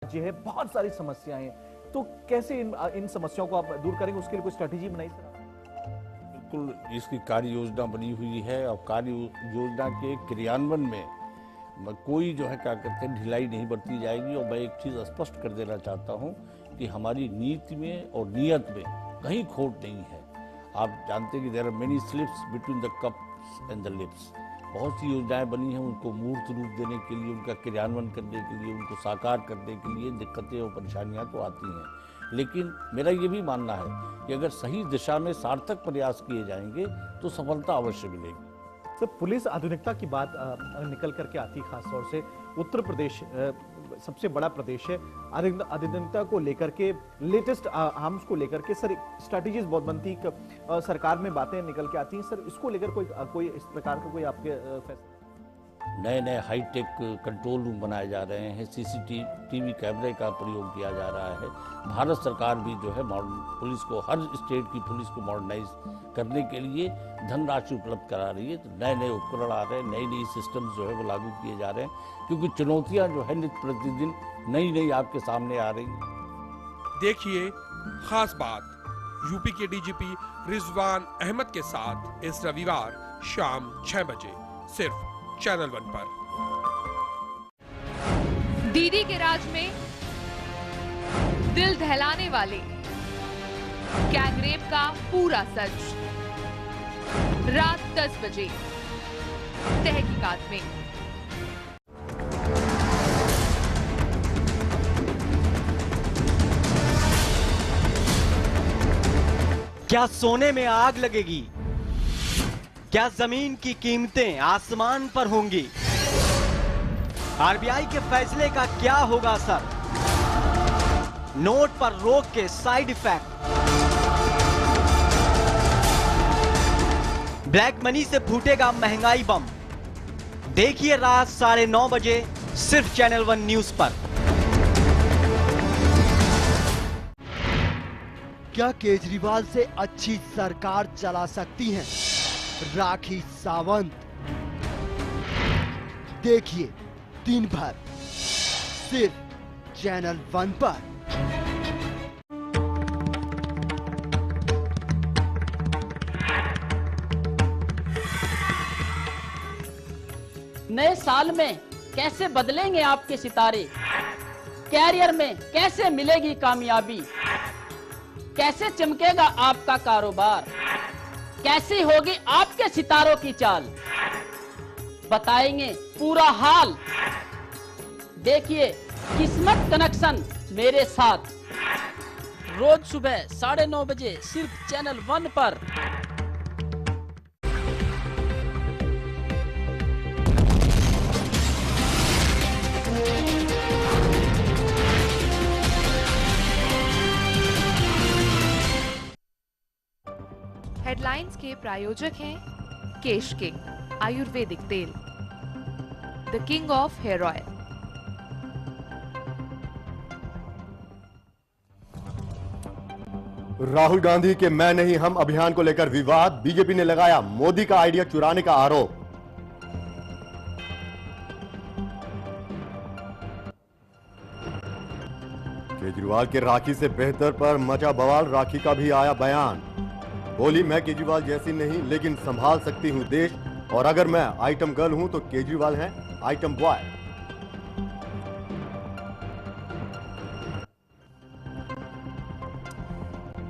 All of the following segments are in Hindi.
जो है बहुत सारी समस्याएं हैं, तो कैसे इन समस्याओं को आप दूर करेंगे, उसके लिए कोई स्ट्रेटेजी बनाई सर? बिल्कुल, इसकी कार्य योजना बनी हुई है और कार्य योजना के क्रियान्वयन में कोई जो है क्या कहते हैं ढिलाई नहीं बरती जाएगी। और मैं एक चीज़ स्पष्ट कर देना चाहता हूं कि हमारी नीति में और नियत में कहीं खोट नहीं है। आप जानते हैं कि there are many slips between the cups and the lips. बहुत सी योजनाएं बनी हैं, उनको मूर्त रूप देने के लिए, उनका क्रियान्वयन करने के लिए, उनको साकार करने के लिए दिक्कतें और परेशानियां तो आती हैं, लेकिन मेरा ये भी मानना है कि अगर सही दिशा में सार्थक प्रयास किए जाएंगे तो सफलता अवश्य मिलेगी। सर, पुलिस आधुनिकता की बात निकल करके आती है, खासतौर से उत्तर प्रदेश सबसे बड़ा प्रदेश है। आधुनिकता को लेकर के, लेटेस्ट आर्म्स को लेकर के सर स्ट्रैटेजीज बहुत बनती, सरकार में बातें निकल के आती हैं सर, इसको लेकर कोई इस प्रकार का कोई आपके फैसला? नए नए हाईटेक कंट्रोल रूम बनाए जा रहे हैं, सीसीटीवी कैमरे का प्रयोग किया जा रहा है। भारत सरकार भी जो है पुलिस को, हर स्टेट की पुलिस को मॉडर्नाइज करने के लिए धनराशि उपलब्ध करा रही है। तो नए नए उपकरण आ रहे हैं, नई नई सिस्टम्स जो है वो लागू किए जा रहे हैं, क्योंकि चुनौतियां जो है नित्य प्रतिदिन नई नई आपके सामने आ रही हैं। देखिए खास बात यूपी के डीजीपी रिजवान अहमद के साथ इस रविवार शाम 6 बजे सिर्फ चैनल 1 पर। दीदी के राज में दिल दहलाने वाले गैंगरेप का पूरा सच, रात 10 बजे तहकीकात में। क्या सोने में आग लगेगी? क्या जमीन की कीमतें आसमान पर होंगी? आरबीआई के फैसले का क्या होगा असर? नोट पर रोक के साइड इफेक्ट, ब्लैक मनी से फूटेगा महंगाई बम। देखिए रात 9:30 बजे सिर्फ चैनल 1 न्यूज पर। क्या केजरीवाल से अच्छी सरकार चला सकती हैं राखी सावंत? देखिए दिन भर सिर्फ चैनल 1 पर। नए साल में कैसे बदलेंगे आपके सितारे? कैरियर में कैसे मिलेगी कामयाबी? कैसे चमकेगा आपका कारोबार? कैसी होगी आपके सितारों की चाल? बताएंगे पूरा हाल। देखिए किस्मत कनेक्शन मेरे साथ, रोज सुबह 9:30 बजे सिर्फ चैनल 1 पर। हेडलाइंस के प्रायोजक हैं केश किंग आयुर्वेदिक तेल, the king of hair oil. Rahul Gandhi के मैं नहीं हम अभियान को लेकर विवाद, बीजेपी ने लगाया मोदी का आइडिया चुराने का आरोप। केजरीवाल के राखी से बेहतर पर मचा बवाल, राखी का भी आया बयान। बोली मैं केजरीवाल जैसी नहीं लेकिन संभाल सकती हूं देश, और अगर मैं आइटम गर्ल हूं तो केजरीवाल हैं आइटम बॉय।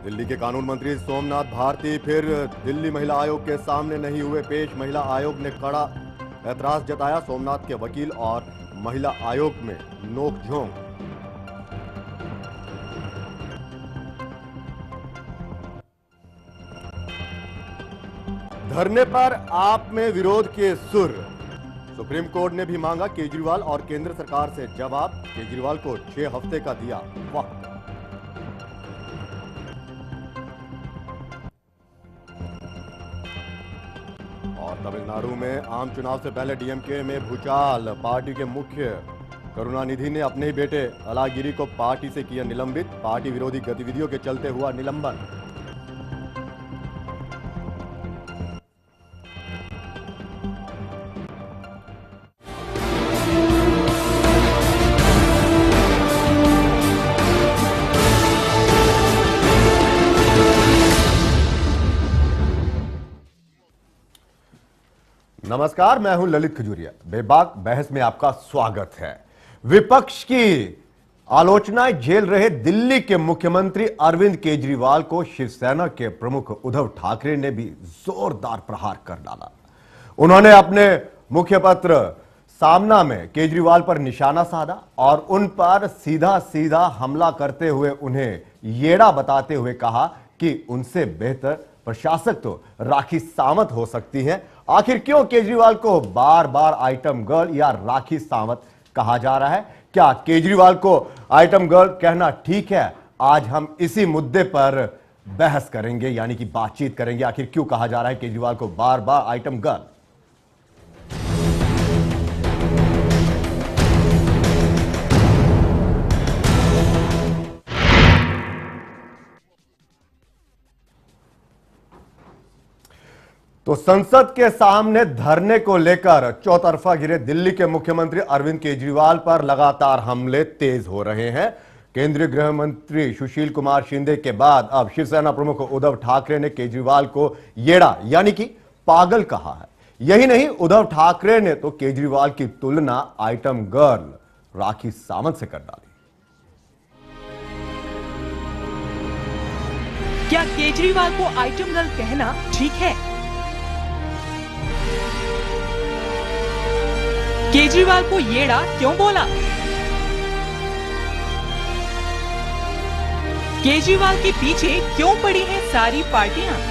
दिल्ली के कानून मंत्री सोमनाथ भारती फिर दिल्ली महिला आयोग के सामने नहीं हुए पेश। महिला आयोग ने कड़ा ऐतराज जताया, सोमनाथ के वकील और महिला आयोग में नोकझोंक। धरने पर आप में विरोध के सुर, सुप्रीम कोर्ट ने भी मांगा केजरीवाल और केंद्र सरकार से जवाब। केजरीवाल को 6 हफ्ते का दिया वक्त। और तमिलनाडु में आम चुनाव से पहले डीएमके में भूचाल, पार्टी के मुख्य करुणानिधि ने अपने ही बेटे अलागिरी को पार्टी से किया निलंबित। पार्टी विरोधी गतिविधियों के चलते हुआ निलंबन। नमस्कार, मैं हूं ललित खजूरिया। बेबाक बहस में आपका स्वागत है। विपक्ष की आलोचनाएं झेल रहे दिल्ली के मुख्यमंत्री अरविंद केजरीवाल को शिवसेना के प्रमुख उद्धव ठाकरे ने भी जोरदार प्रहार कर डाला। उन्होंने अपने मुख्य पत्र सामना में केजरीवाल पर निशाना साधा और उन पर सीधा सीधा हमला करते हुए उन्हें येड़ा बताते हुए कहा कि उनसे बेहतर प्रशासक तो राखी सावंत हो सकती हैं। आखिर क्यों केजरीवाल को बार बार आइटम गर्ल या राखी सावंत कहा जा रहा है? क्या केजरीवाल को आइटम गर्ल कहना ठीक है? आज हम इसी मुद्दे पर बहस करेंगे, यानी कि बातचीत करेंगे। आखिर क्यों कहा जा रहा है केजरीवाल को बार बार आइटम गर्ल? तो संसद के सामने धरने को लेकर चौतरफा घिरे दिल्ली के मुख्यमंत्री अरविंद केजरीवाल पर लगातार हमले तेज हो रहे हैं। केंद्रीय गृह मंत्री सुशील कुमार शिंदे के बाद अब शिवसेना प्रमुख उद्धव ठाकरे ने केजरीवाल को येड़ा यानी कि पागल कहा है। यही नहीं, उद्धव ठाकरे ने तो केजरीवाल की तुलना आइटम गर्ल राखी सावंत से कर डाली। क्या केजरीवाल को आइटम गर्ल कहना ठीक है? केजरीवाल को येड़ा क्यों बोला? केजरीवाल के पीछे क्यों पड़ी हैं सारी पार्टियां?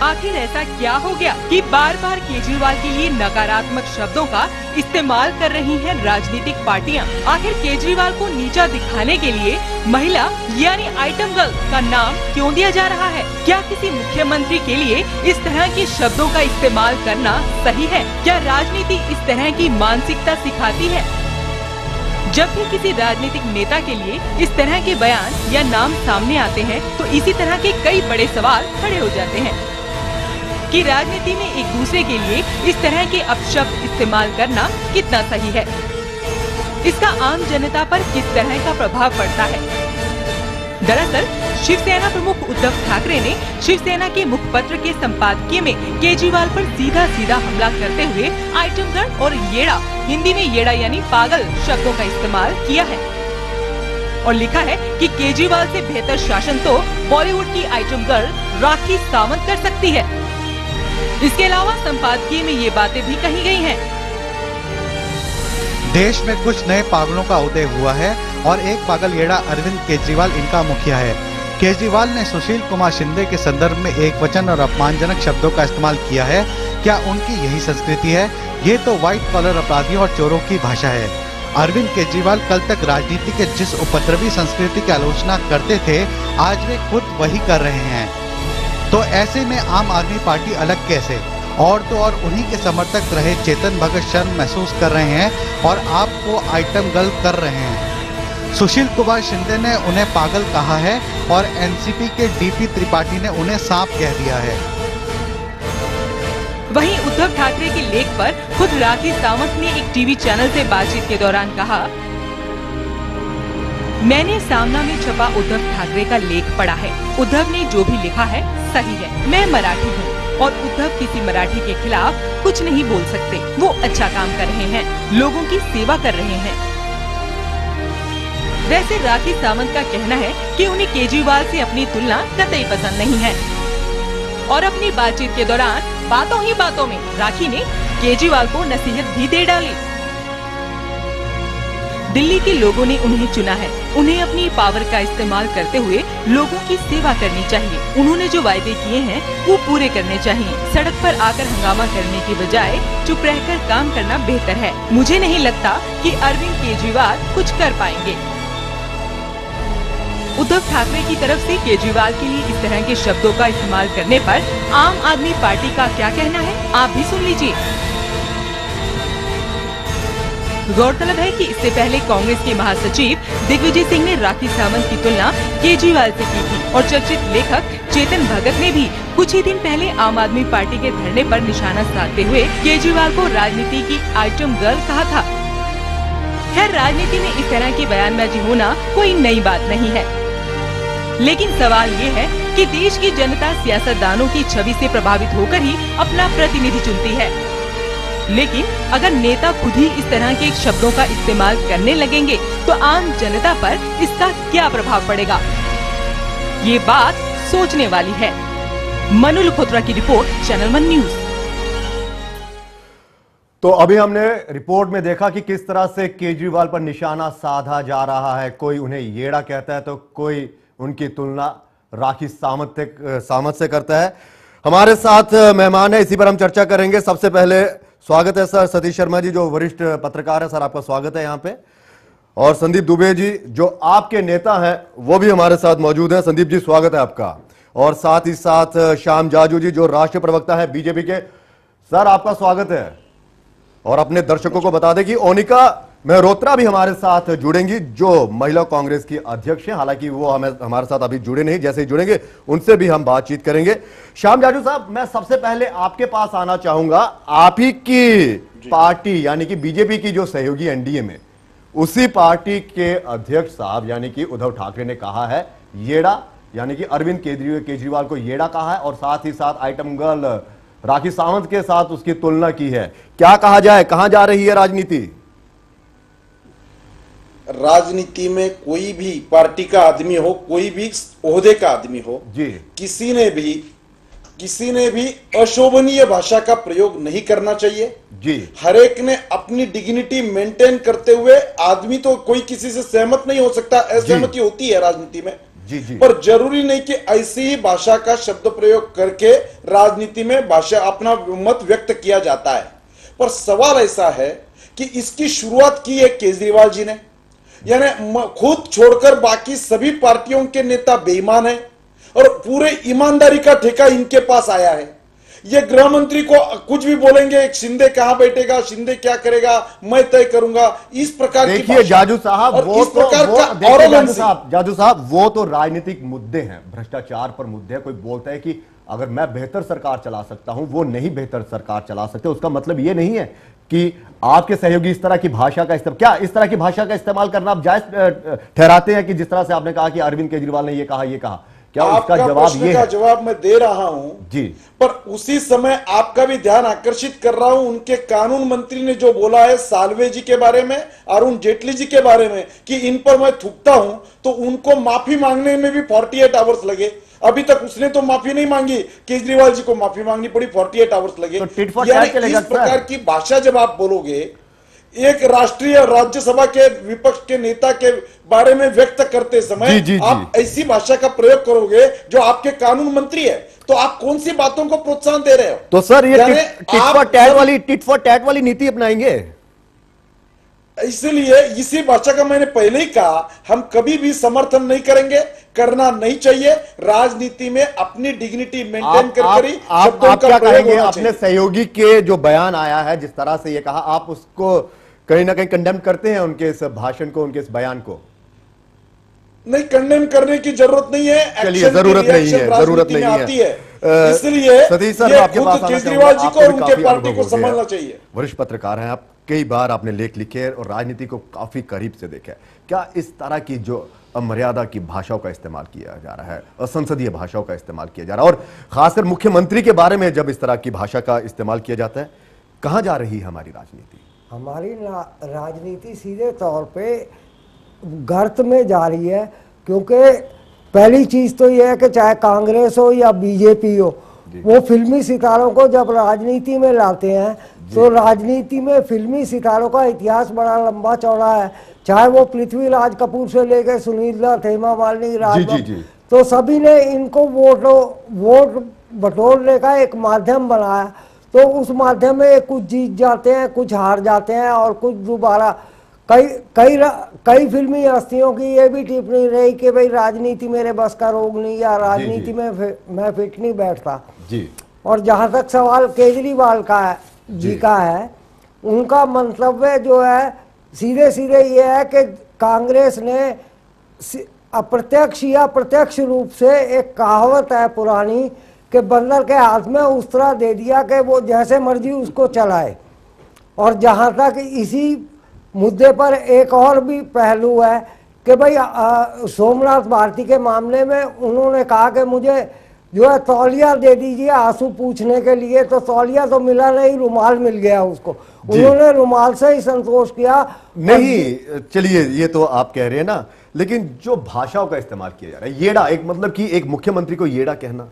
आखिर ऐसा क्या हो गया कि बार बार केजरीवाल के लिए नकारात्मक शब्दों का इस्तेमाल कर रही हैं राजनीतिक पार्टियां? आखिर केजरीवाल को नीचा दिखाने के लिए महिला यानी आइटम गर्ल का नाम क्यों दिया जा रहा है? क्या किसी मुख्यमंत्री के लिए इस तरह के शब्दों का इस्तेमाल करना सही है? क्या राजनीति इस तरह की मानसिकता सिखाती है? जब भी किसी राजनीतिक नेता के लिए इस तरह के बयान या नाम सामने आते हैं तो इसी तरह के कई बड़े सवाल खड़े हो जाते हैं कि राजनीति में एक दूसरे के लिए इस तरह के अपशब्द इस्तेमाल करना कितना सही है। इसका आम जनता पर किस तरह का प्रभाव पड़ता है? दरअसल शिवसेना प्रमुख उद्धव ठाकरे ने शिवसेना के मुखपत्र के संपादकीय में केजरीवाल पर सीधा सीधा हमला करते हुए आइटम गर्ल और येड़ा, हिंदी में येड़ा यानी पागल शब्दों का इस्तेमाल किया है और लिखा है कि केजरीवाल से बेहतर शासन तो बॉलीवुड की आइटम गर्ल राखी सावंत कर सकती है। इसके अलावा संपादकीय में ये बातें भी कही गई हैं। देश में कुछ नए पागलों का उदय हुआ है और एक पागल येड़ा अरविंद केजरीवाल इनका मुखिया है। केजरीवाल ने सुशील कुमार शिंदे के संदर्भ में एक वचन और अपमानजनक शब्दों का इस्तेमाल किया है। क्या उनकी यही संस्कृति है? ये तो व्हाइट कॉलर अपराधियों और चोरों की भाषा है। अरविंद केजरीवाल कल तक राजनीति के जिस उपद्रवी संस्कृति की आलोचना करते थे, आज वे खुद वही कर रहे हैं। तो ऐसे में आम आदमी पार्टी अलग कैसे? और तो और उन्हीं के समर्थक रहे चेतन भगत शर्म महसूस कर रहे हैं और आपको आइटम गर्ल कर रहे हैं। सुशील कुमार शिंदे ने उन्हें पागल कहा है और एनसीपी के डीपी त्रिपाठी ने उन्हें सांप कह दिया है। वहीं उद्धव ठाकरे के लेख पर खुद राखी सावंत ने एक टीवी चैनल से बातचीत के दौरान कहा, मैंने सामना में छपा उद्धव ठाकरे का लेख पढ़ा है। उद्धव ने जो भी लिखा है सही है। मैं मराठी हूँ और उद्धव किसी मराठी के खिलाफ कुछ नहीं बोल सकते। वो अच्छा काम कर रहे हैं, लोगों की सेवा कर रहे हैं। वैसे राखी सावंत का कहना है कि उन्हें केजरीवाल से अपनी तुलना कतई पसंद नहीं है और अपनी बातचीत के दौरान बातों ही बातों में राखी ने केजरीवाल को नसीहत भी दे डाली। दिल्ली के लोगों ने उन्हें चुना है, उन्हें अपनी पावर का इस्तेमाल करते हुए लोगों की सेवा करनी चाहिए। उन्होंने जो वायदे किए हैं वो पूरे करने चाहिए। सड़क पर आकर हंगामा करने की बजाय चुप रहकर काम करना बेहतर है। मुझे नहीं लगता कि अरविंद केजरीवाल कुछ कर पाएंगे। उद्धव ठाकरे की तरफ से केजरीवाल के लिए इस तरह के शब्दों का इस्तेमाल करने पर आम आदमी पार्टी का क्या कहना है, आप भी सुन लीजिए। गौरतलब है कि इससे पहले कांग्रेस के महासचिव दिग्विजय सिंह ने राखी सावंत की तुलना केजरीवाल से की थी और चर्चित लेखक चेतन भगत ने भी कुछ ही दिन पहले आम आदमी पार्टी के धरने पर निशाना साधते हुए केजरीवाल को राजनीति की आइटम गर्ल कहा था। खैर, राजनीति में इस तरह की बयानबाजी होना कोई नई बात नहीं है, लेकिन सवाल ये है कि देश की जनता सियासतदानों की छवि से प्रभावित होकर ही अपना प्रतिनिधि चुनती है। लेकिन अगर नेता खुद ही इस तरह के शब्दों का इस्तेमाल करने लगेंगे तो आम जनता पर इसका क्या प्रभाव पड़ेगा? ये बात सोचने वाली है। मनु लखोत्रा की रिपोर्ट, चैनल 1 न्यूज। तो अभी हमने रिपोर्ट में देखा कि किस तरह से केजरीवाल पर निशाना साधा जा रहा है। कोई उन्हें येड़ा कहता है तो कोई उनकी तुलना राखी सावंत से करता है। हमारे साथ मेहमान है, इसी पर हम चर्चा करेंगे। सबसे पहले स्वागत है सर सतीश शर्मा जी, जो वरिष्ठ पत्रकार है। सर आपका स्वागत है यहाँ पे। और संदीप दुबे जी, जो आपके नेता हैं, वो भी हमारे साथ मौजूद हैं। संदीप जी स्वागत है आपका। और साथ ही साथ श्याम जाजू जी, जो राष्ट्रीय प्रवक्ता है बीजेपी के। सर आपका स्वागत है। और अपने दर्शकों को बता दें कि ओनिका मेहरोत्रा भी हमारे साथ जुड़ेंगी, जो महिला कांग्रेस की अध्यक्ष हैं। हालांकि वो हमारे साथ अभी जुड़े नहीं, जैसे ही जुड़ेंगे उनसे भी हम बातचीत करेंगे। श्याम जाजू साहब, मैं सबसे पहले आपके पास आना चाहूंगा। आप ही की पार्टी यानी कि बीजेपी की जो सहयोगी एनडीए में, उसी पार्टी के अध्यक्ष साहब यानी कि उद्धव ठाकरे ने कहा है येड़ा, यानी कि अरविंद केजरीवाल को येड़ा कहा है, और साथ ही साथ आइटम गर्ल राखी सावंत के साथ उसकी तुलना की है। क्या कहा जाए, कहां जा रही है राजनीति? राजनीति में कोई भी पार्टी का आदमी हो, कोई भी ओहदे का आदमी हो जी, किसी ने भी अशोभनीय भाषा का प्रयोग नहीं करना चाहिए जी। हर एक ने अपनी डिग्निटी मेंटेन करते हुए, आदमी तो कोई किसी से सहमत नहीं हो सकता, असहमति होती है राजनीति में जी जी। पर जरूरी नहीं कि ऐसी ही भाषा का शब्द प्रयोग करके राजनीति में भाषा अपना मत व्यक्त किया जाता है। पर सवाल ऐसा है कि इसकी शुरुआत की है केजरीवाल जी ने, यानी खुद छोड़कर बाकी सभी पार्टियों के नेता बेईमान हैं और पूरे ईमानदारी का ठेका इनके पास आया है। ये गृह मंत्री को कुछ भी बोलेंगे, शिंदे कहां बैठेगा, शिंदे क्या करेगा, मैं तय करूंगा, इस प्रकार की देखिए जाजू साहब, जाजू साहब वो तो राजनीतिक मुद्दे हैं, भ्रष्टाचार पर मुद्दे हैं। कोई बोलता है कि अगर मैं बेहतर सरकार चला सकता हूं, वो नहीं बेहतर सरकार चला सकते, उसका मतलब ये नहीं है कि आपके सहयोगी इस तरह की भाषा का इस्तेमाल, क्या इस तरह की भाषा का इस्तेमाल करना आप जायज ठहराते हैं कि जिस तरह से आपने कहा कि अरविंद केजरीवाल ने ये कहा, ये कहा, क्या उसका जवाब ये है? जवाब मैं दे रहा हूं जी, पर उसी समय आपका भी ध्यान आकर्षित कर रहा हूं उनके कानून मंत्री ने जो बोला है साल्वे जी के बारे में, अरुण जेटली जी के बारे में, कि इन पर मैं थूकता हूं, तो उनको माफी मांगने में भी 48 आवर्स लगे। अभी तक उसने तो माफी नहीं मांगी, केजरीवाल जी को माफी मांगनी पड़ी, 48 आवर्स लगे। तो यानी इस प्रकार की भाषा जब आप बोलोगे, एक राष्ट्रीय राज्यसभा के विपक्ष के नेता के बारे में व्यक्त करते समय जी, आप ऐसी भाषा का प्रयोग करोगे जो आपके कानून मंत्री है, तो आप कौन सी बातों को प्रोत्साहन दे रहे हो? तो सर ये टिट फॉर टैट वाली नीति अपनाएंगे? इसलिए इसी भाषा का मैंने पहले ही कहा, हम कभी भी समर्थन नहीं करेंगे, करना नहीं चाहिए। राजनीति में अपनी डिग्निटी मेंटेन करके ही आप क्या कहेंगे अपने सहयोगी के जो बयान आया है, जिस तरह से ये कहा, आप उसको कहीं ना कहीं कंडेम करते हैं, उनके इस भाषण को, उनके इस बयान को? नहीं, कंडेम करने की जरूरत नहीं है। चलिए, जरूरत नहीं है। इसलिए सतीश सर, आपके पास केजरीवाल जी को और उनके पार्टी को समझना चाहिए। वरिष्ठ पत्रकार हैं आप, कई बार आपने लेख लिखे और राजनीति को काफी करीब से देखा है। क्या इस तरह की जो अमर्यादा की भाषाओं का इस्तेमाल किया जा रहा है, असंसदीय भाषाओं का इस्तेमाल किया जा रहा है, और खासकर मुख्यमंत्री के बारे में जब इस तरह की भाषा का इस्तेमाल किया जाता है, कहां जा रही है हमारी राजनीति? हमारी राजनीति सीधे तौर पे गर्त में जा रही है, क्योंकि पहली चीज तो यह है कि चाहे कांग्रेस हो या बीजेपी हो, वो फिल्मी सितारों को जब राजनीति में लाते हैं तो राजनीति में फिल्मी सितारों का इतिहास बड़ा लंबा चौड़ा है। चाहे वो पृथ्वीराज कपूर से लेकर सुनील दत्त, हेमा मालिनी, तो सभी ने इनको वोट बटोरने का एक माध्यम बनाया। तो उस माध्यम में कुछ जीत जाते हैं, कुछ हार जाते हैं, और कुछ दोबारा कई फिल्मी हस्तियों की ये भी टिप्पणी रही कि भाई राजनीति मेरे बस का रोग नहीं, या राजनीति में मैं फिट नहीं बैठता जी। और जहां तक सवाल केजरीवाल का है जी का है, उनका मंतव्य जो है सीधे सीधे ये है कि कांग्रेस ने अप्रत्यक्ष या प्रत्यक्ष रूप से, एक कहावत है पुरानी कि बंदर के हाथ में उस तरह दे दिया कि वो जैसे मर्जी उसको चलाए। और जहां तक इसी मुद्दे पर एक और भी पहलू है कि भाई सोमनाथ भारती के मामले में उन्होंने कहा कि मुझे जो है तौलिया दे दीजिए आंसू पूछने के लिए, तो तौलिया तो मिला नहीं, रुमाल मिल गया उसको, उन्होंने रुमाल से ही संतोष किया। नहीं चलिए ये तो आप कह रहे हैं ना, लेकिन जो भाषाओं का इस्तेमाल किया जा रहा है, येड़ा, एक मतलब कि एक मुख्यमंत्री को येड़ा कहना,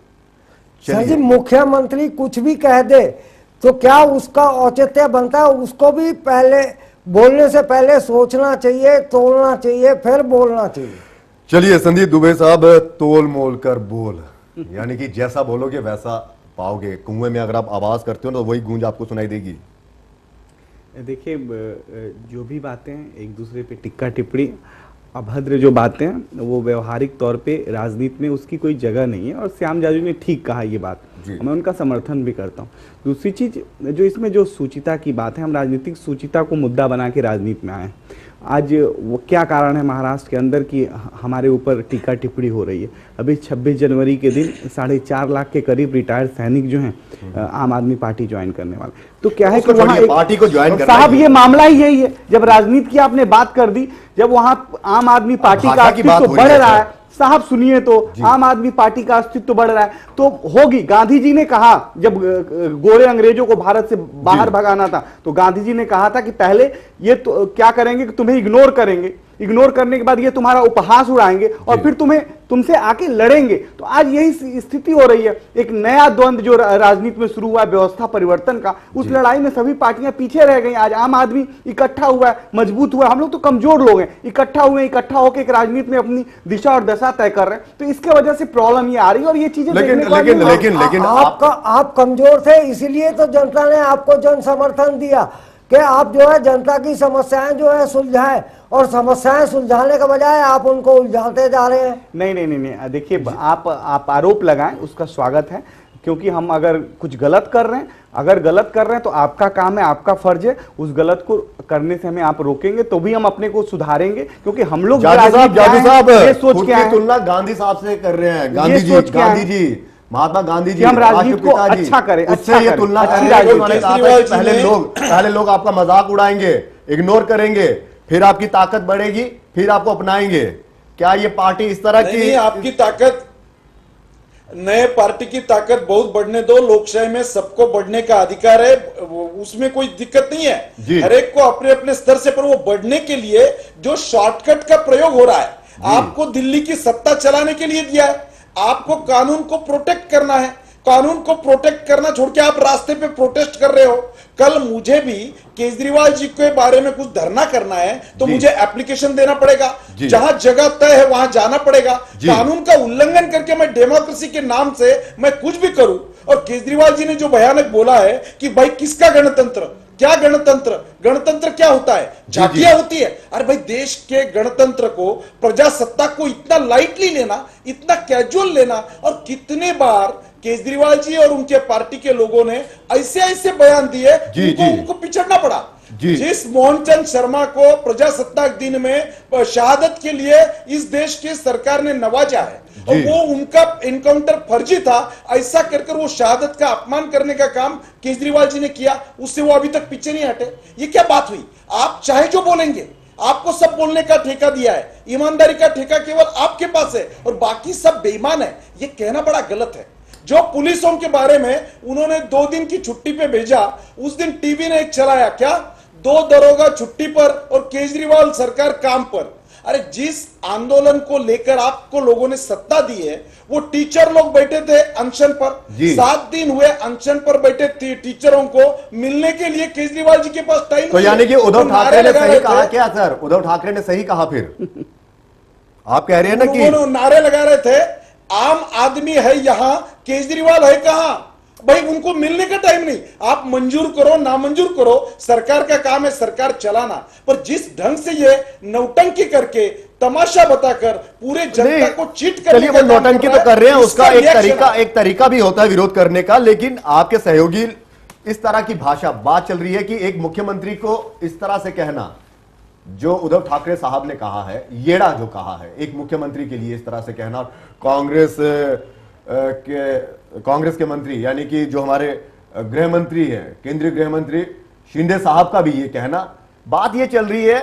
सर जी मुख्यमंत्री कुछ भी कह दे तो क्या उसका औचित्य बनता है? उसको भी पहले बोलने से पहले सोचना चाहिए, तोलना चाहिए, फिर बोलना चाहिए। चलिए संदीप दुबे साहब, तोल मोल कर बोल, यानी कि जैसा बोलोगे वैसा पाओगे। कुएं में अगर आप आवाज करते हो तो वही गूंज आपको सुनाई देगी। देखिए जो भी बातें एक दूसरे पे टिक्का टिप्पणी, अभद्र जो बातें हैं वो व्यवहारिक तौर पे राजनीति में उसकी कोई जगह नहीं है। और श्याम जाजू ने ठीक कहा ये बात, मैं उनका समर्थन भी करता हूँ। दूसरी चीज जो इसमें जो सूचिता की बात है, हम राजनीतिक सूचिता को मुद्दा बना के राजनीति में आए। आज वो क्या कारण है महाराष्ट्र के अंदर कि हमारे ऊपर टीका टिप्पणी हो रही है? अभी 26 जनवरी के दिन 4.5 लाख के करीब रिटायर्ड सैनिक जो हैं आम आदमी पार्टी ज्वाइन करने वाले, तो क्या है कि वहाँ पार्टी को ज्वाइन करना साहब ये मामला ही यही है। जब राजनीति की आपने बात कर दी, जब वहां आम आदमी पार्टी का अस्तित्व बढ़ रहा है, साहब सुनिए तो आम आदमी पार्टी का अस्तित्व बढ़ रहा है तो होगी। गांधी जी ने कहा, जब गोरे अंग्रेजों को भारत से बाहर भगाना था तो गांधी जी ने कहा था कि पहले ये तो क्या करेंगे कि तुम्हें इग्नोर करेंगे, इग्नोर करने के बाद ये तुम्हारा उपहास उड़ाएंगे और फिर तुमसे आके लड़ेंगे। तो आज यही स्थिति हो रही है। एक नया द्वंद्व जो राजनीति में शुरू हुआ है व्यवस्था परिवर्तन का, उस लड़ाई में सभी पार्टियां पीछे रह गई। आज आम आदमी इकट्ठा हुआ है, मजबूत हुआ है। हम लोग तो कमजोर लोग हैं, इकट्ठा हुए, इकट्ठा होकर एक राजनीति में अपनी दिशा और दशा तय कर रहे हैं। तो इसके वजह से प्रॉब्लम ये आ रही है और ये चीजें लेकिन आप कमजोर थे, इसीलिए तो जनता ने आपको जन समर्थन दिया कि आप जो है जनता की समस्याएं जो है सुलझाएं, और समस्याएं सुलझाने के बजाय आप उनको उलझाते जा रहे हैं। नहीं, देखिए आप आरोप लगाएं, उसका स्वागत है, क्योंकि हम अगर कुछ गलत कर रहे हैं, अगर गलत कर रहे हैं तो आपका काम है, आपका फर्ज है, उस गलत को करने से हमें आप रोकेंगे तो भी हम अपने को सुधारेंगे। क्योंकि हम लोग ये सोच के तुलना गांधी साहब से कर रहे हैं, गांधी जी, महात्मा गांधी जी, हम राजनीति को अच्छा करें, उससे ये तुलना पहले लोग आपका मजाक उड़ाएंगे, इग्नोर करेंगे, फिर आपकी ताकत बढ़ेगी, फिर आपको अपनाएंगे। क्या ये पार्टी इस तरह की? आपकी ताकत, नए पार्टी की ताकत बहुत बढ़ने दो, लोकशाही में सबको बढ़ने का अधिकार है, उसमें कोई दिक्कत नहीं है, हर एक को अपने अपने स्तर से। पर वो बढ़ने के लिए जो शॉर्टकट का प्रयोग हो रहा है, आपको दिल्ली की सत्ता चलाने के लिए दिया है, आपको कानून को प्रोटेक्ट करना है, कानून को प्रोटेक्ट करना छोड़ के आप रास्ते पे प्रोटेस्ट कर रहे हो। कल मुझे भी केजरीवाल जी के बारे में कुछ धरना करना है तो मुझे एप्लीकेशन देना पड़ेगा, जहां जगह तय है वहां जाना पड़ेगा। कानून का उल्लंघन करके मैं डेमोक्रेसी के नाम से मैं कुछ भी करूं। और केजरीवाल जी ने जो भयानक बोला है कि भाई किसका गणतंत्र, क्या गणतंत्र, गणतंत्र क्या होता है? झांकियां होती है। अरे भाई देश के गणतंत्र को, प्रजासत्ताक को इतना लाइटली लेना, इतना कैजुअल लेना, और कितने बार केजरीवाल जी और उनके पार्टी के लोगों ने ऐसे ऐसे बयान दिए, उनको पिछड़ना पड़ा। जिस मोहनचंद शर्मा को प्रजासत्ताक दिन में शहादत के लिए इस देश की सरकार ने नवाजा है और वो उनका इनकाउंटर फर्जी था, ऐसा कर वो शहादत का अपमान करने का काम केजरीवाल जी ने किया, उससे वो अभी तक पीछे नहीं हटे। ये क्या बात हुई? आप चाहे जो बोलेंगे, आपको सब बोलने का ठेका दिया है, ईमानदारी का ठेका केवल आपके पास है और बाकी सब बेईमान है, ये कहना बड़ा गलत है। जो पुलिसों के बारे में उन्होंने 2 दिन की छुट्टी पे भेजा, उस दिन टीवी ने एक चलाया, क्या 2 दरोगा छुट्टी पर और केजरीवाल सरकार काम पर। अरे जिस आंदोलन को लेकर आपको लोगों ने सत्ता दी है, वो टीचर लोग बैठे थे अनशन पर, 7 दिन हुए अनशन पर बैठे टीचरों को मिलने के लिए केजरीवाल जी के पास टाइम। तो यानी कि उद्धव ठाकरे ने सही कहा क्या सर? उद्धव ठाकरे ने सही कहा फिर? आप कह रहे हैं ना कि नारे लगा रहे थे, आम आदमी है यहां, केजरीवाल है कहां? भाई उनको मिलने का टाइम नहीं। आप मंजूर करो नामंजूर करो, सरकार का काम है सरकार चलाना, पर जिस ढंग से ये नौटंकी करके, तमाशा बताकर पूरे जनता को चीट करने का नौटंकी तो कर रहे हैं, उसका एक तरीका भी होता है विरोध करने का। लेकिन आपके सहयोगी इस तरह की भाषा, बात चल रही है कि एक मुख्यमंत्री को इस तरह से कहना, जो उद्धव ठाकरे साहब ने कहा है, येड़ा जो कहा है एक मुख्यमंत्री के लिए इस तरह से कहना, कांग्रेस के मंत्री यानी कि जो हमारे गृह मंत्री हैं, केंद्रीय गृह मंत्री शिंदे साहब का भी ये कहना, बात ये चल रही है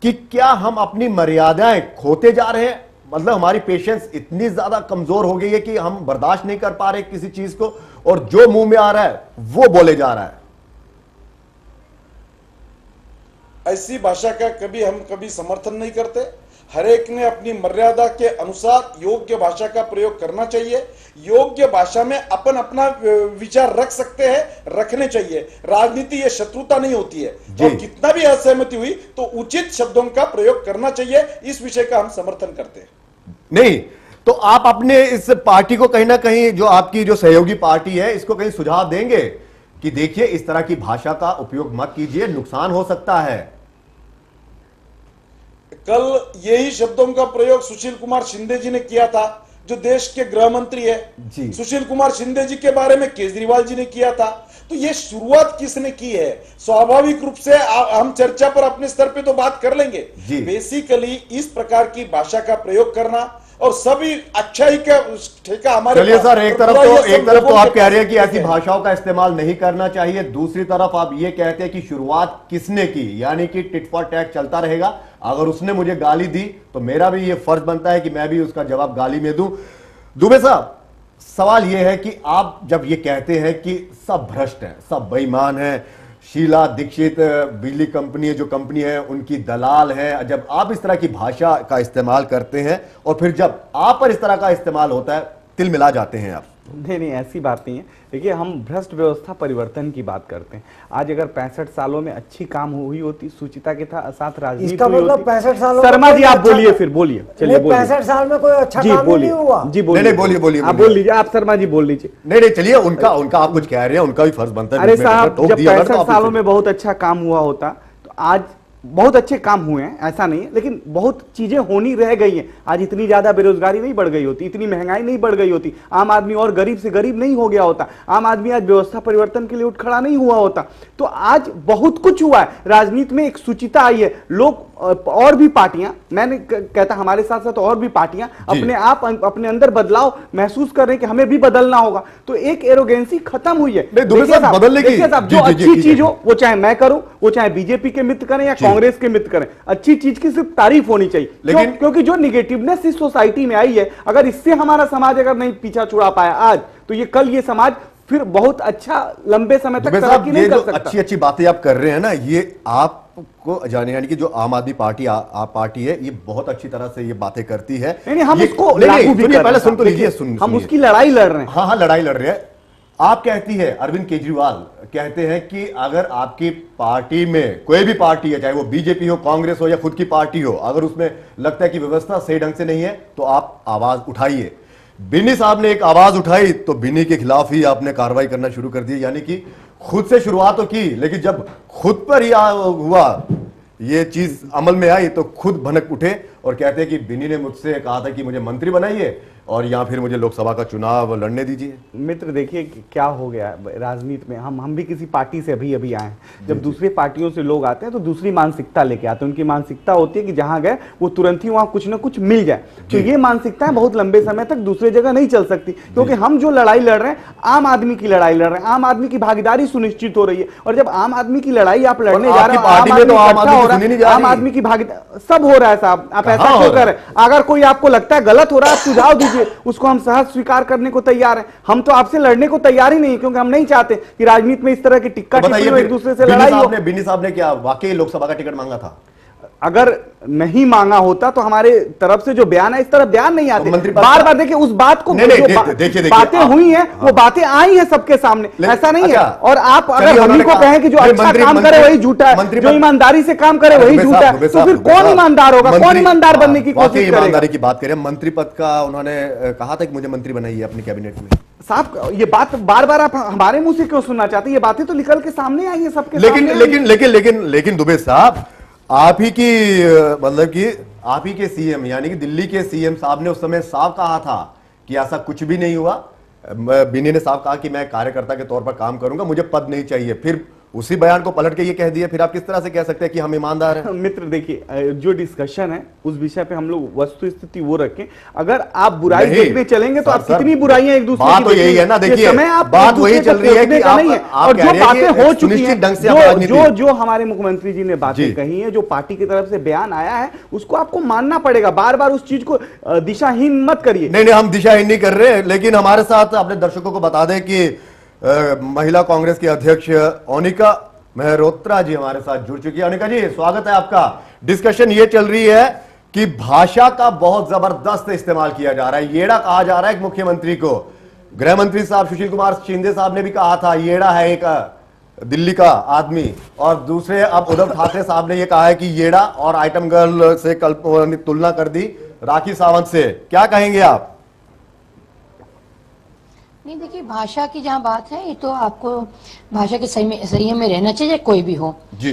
कि क्या हम अपनी मर्यादाएं खोते जा रहे हैं? मतलब हमारी पेशेंस इतनी ज्यादा कमजोर हो गई है कि हम बर्दाश्त नहीं कर पा रहे किसी चीज को, और जो मुंह में आ रहा है वो बोले जा रहा है। ऐसी भाषा का कभी समर्थन नहीं करते। हर एक ने अपनी मर्यादा के अनुसार योग्य भाषा का प्रयोग करना चाहिए। योग्य भाषा में अपन अपना विचार रख सकते हैं, रखने चाहिए। राजनीति ये शत्रुता नहीं होती है, और कितना भी असहमति हुई तो उचित शब्दों का प्रयोग करना चाहिए। इस विषय का हम समर्थन करते हैं। नहीं तो आप अपने इस पार्टी को कहीं ना कहीं, जो आपकी जो सहयोगी पार्टी है, इसको कहीं सुझाव देंगे कि देखिए इस तरह की भाषा का उपयोग मत कीजिए, नुकसान हो सकता है। कल यही शब्दों का प्रयोग सुशील कुमार शिंदे जी ने किया था, जो देश के गृह मंत्री है जी। सुशील कुमार शिंदे जी के बारे में केजरीवाल जी ने किया था। तो ये शुरुआत किसने की है? स्वाभाविक रूप से हम चर्चा पर अपने स्तर पे तो बात कर लेंगे। बेसिकली इस प्रकार की भाषा का प्रयोग करना और सभी अच्छाई का ठेका हमारे। चलिए सर, एक तरफ तो आप कह रहे हैं कि ऐसी भाषाओं का इस्तेमाल नहीं करना चाहिए, दूसरी तरफ आप ये कहते हैं कि शुरुआत किसने की, यानी कि टिट फॉर टैट चलता रहेगा। अगर उसने मुझे गाली दी तो मेरा भी ये फर्ज बनता है कि मैं भी उसका जवाब गाली में दूं। दुबे साहब, सवाल यह है कि आप जब ये कहते हैं कि सब भ्रष्ट हैं, सब बेईमान हैं, शीला दीक्षित बिजली कंपनी जो कंपनी है उनकी दलाल है, जब आप इस तरह की भाषा का इस्तेमाल करते हैं और फिर जब आप पर इस तरह का इस्तेमाल होता है, तिल मिला जाते हैं आप? नहीं, ऐसी बात नहीं है। देखिए, हम भ्रष्ट व्यवस्था परिवर्तन की बात करते हैं। आज अगर 65 सालों में अच्छी काम हुई होती, सुचिता के साथ राजनीति इसका मतलब 65 सालों शर्मा जी आप बोलिए, फिर बोलिए, चलिए बोलिए। 65 साल में कोई अच्छा काम नहीं हुआ जी, बोलिए बोलिए, आप बोल लीजिए, आप शर्मा जी बोल लीजिए। नहीं चलिए, उनका आप कुछ कह रहे हैं, उनका भी फर्ज बनता है। अरे साहब, जब 65 सालों में बहुत अच्छा काम हुआ होता तो आज बहुत अच्छे काम हुए हैं, ऐसा नहीं है, लेकिन बहुत चीजें होनी रह गई हैं। आज इतनी ज्यादा बेरोजगारी नहीं बढ़ गई होती, इतनी महंगाई नहीं बढ़ गई होती, आम आदमी और गरीब से गरीब नहीं हो गया होता, आम आदमी आज व्यवस्था परिवर्तन के लिए उठ खड़ा नहीं हुआ होता। तो आज बहुत कुछ हुआ है, राजनीति में एक सुचिता आई है। लोग और भी पार्टियां, मैंने कहता हमारे साथ साथ और भी पार्टियां अपने आप अपने अंदर बदलाव महसूस कर रहे हैं कि हमें भी बदलना होगा। तो एक एरोगेंसी खत्म हुई है। देखिए साहब, जो अच्छी चीज हो वो चाहे मैं करूं, वो चाहे बीजेपी के मित्र करें या कांग्रेस के मित्र करें, अच्छी चीज की सिर्फ तारीफ होनी चाहिए। लेकिन क्योंकि जो निगेटिवनेस इस सोसाइटी में आई है, अगर इससे हमारा समाज अगर नहीं पीछा छुड़ा पाया आज, तो ये कल ये समाज फिर बहुत अच्छा लंबे समय तक तरक्की नहीं कर सकता। अच्छी बातें आप कर रहे हैं ना, ये आपको जाने, यानी कि जो आम आदमी पार्टी है, ये बहुत अच्छी तरह से ये बातें करती है। नहीं, हम इसको लागू भी कर रहे हैं। पहले सुन तो लीजिए, हम उसकी लड़ाई लड़ रहे हैं। हाँ, लड़ाई लड़ रहे हैं। आप कहती है, अरविंद केजरीवाल कहते हैं कि अगर आपकी पार्टी में कोई भी पार्टी है, चाहे वो बीजेपी हो, कांग्रेस हो या खुद की पार्टी हो, अगर उसमें लगता है कि व्यवस्था सही ढंग से नहीं है तो आप आवाज उठाइए। बिन्नी साहब ने एक आवाज उठाई तो बिन्नी के खिलाफ ही आपने कार्रवाई करना शुरू कर दी, यानी कि खुद से शुरुआत तो की, लेकिन जब खुद पर ही हुआ, ये चीज अमल में आई तो खुद भनक उठे और कहते हैं कि बिन्नी ने मुझसे कहा था कि मुझे मंत्री बनाइए और या फिर मुझे लोकसभा का चुनाव लड़ने दीजिए। मित्र, देखिए क्या हो गया राजनीति में, हम भी किसी पार्टी से अभी आए हैं। जब दूसरी पार्टियों से लोग आते हैं तो दूसरी मानसिकता लेके आते हैं। उनकी मानसिकता होती है कि जहां गए वो तुरंत ही वहां कुछ ना कुछ मिल जाए। तो ये मानसिकताएं बहुत लंबे समय तक दूसरी जगह नहीं चल सकती, क्योंकि हम जो लड़ाई लड़ रहे हैं, आम आदमी की लड़ाई लड़ रहे हैं, आम आदमी की भागीदारी सुनिश्चित हो रही है। और जब आम आदमी की लड़ाई आप लड़ने जा रहे हैं, आम आदमी की भागीदारी सब हो रहा है साहब, आप ऐसा क्यों कर रहे हैं? अगर कोई आपको लगता है गलत हो रहा है, आप सुझाव दीजिए, उसको हम सहज स्वीकार करने को तैयार हैं। हम तो आपसे लड़ने को तैयार ही नहीं, क्योंकि हम नहीं चाहते कि राजनीति में इस तरह की टिक्का टिप्पणी एक दूसरे से लड़ाई हो। बिन्नी साहब ने क्या वाकई लोकसभा का टिकट मांगा था? अगर नहीं मांगा होता तो हमारे तरफ से जो बयान है, इस तरह बयान नहीं आते। बार बार देखिए उस बात को, बातें हुई हैं वो बातें आई हैं सबके सामने, ऐसा नहीं है। और आप अगर हम को कहें कि जो अच्छा काम करे वही झूठा है, जो ईमानदारी से काम करे वही झूठा है, तो फिर कौन ईमानदार होगा? कौन ईमानदार बनने की कोशिश करेगा? ईमानदारी की बात करें, मंत्री पद का उन्होंने कहा था कि मुझे मंत्री बनाइए अपनी कैबिनेट में। साहब, ये बात बार बार आप हमारे मुंह से क्यों सुनना चाहते हैं? ये बातें तो निकल के सामने आई है सबके सामने। लेकिन दुबे साहब, आप ही की मतलब कि आप ही के सीएम, यानी कि दिल्ली के सीएम साहब ने उस समय साफ कहा था कि ऐसा कुछ भी नहीं हुआ। बिन्नी ने साफ कहा कि मैं कार्यकर्ता के तौर पर काम करूंगा, मुझे पद नहीं चाहिए। फिर उसी बयान को पलट के ये कह दिया, फिर आप किस तरह से कह सकते हैं कि हम ईमानदार हैं? मित्र देखिए, जो डिस्कशन है उस विषय पे हम लोग वस्तु स्थिति वो रखें। अगर आप बुराई देखने चलेंगे तो आप कितनी बुराइयां एक दूसरे बात तो यही है ना, देखिए बात वही चल रही है कि और जो बातें हो चुकी हैं, जो हमारे मुख्यमंत्री जी ने बातें कही है, जो पार्टी की तरफ से बयान आया है, उसको आपको मानना पड़ेगा। बार बार उस चीज को दिशाहीन मत करिए। नहीं, हम दिशाहीन नहीं कर रहे, लेकिन हमारे साथ अपने दर्शकों को बता दें कि महिला कांग्रेस की अध्यक्ष ओनिका मेहरोत्रा जी हमारे साथ जुड़ चुकी है। ओनिका जी, स्वागत है आपका। डिस्कशन ये चल रही है कि भाषा का बहुत जबरदस्त इस्तेमाल किया जा रहा है, येड़ा कहा जा रहा है एक मुख्यमंत्री को। गृह मंत्री साहब सुशील कुमार शिंदे साहब ने भी कहा था येड़ा है एक दिल्ली का आदमी, और दूसरे अब उद्धव ठाकरे साहब ने यह कहा है कि येड़ा और आइटम गर्ल से कल तुलना कर दी राखी सावंत से। क्या कहेंगे आप? नहीं, देखिए भाषा की जहाँ बात है, ये तो आपको भाषा के संयम में रहना चाहिए, कोई भी हो जी।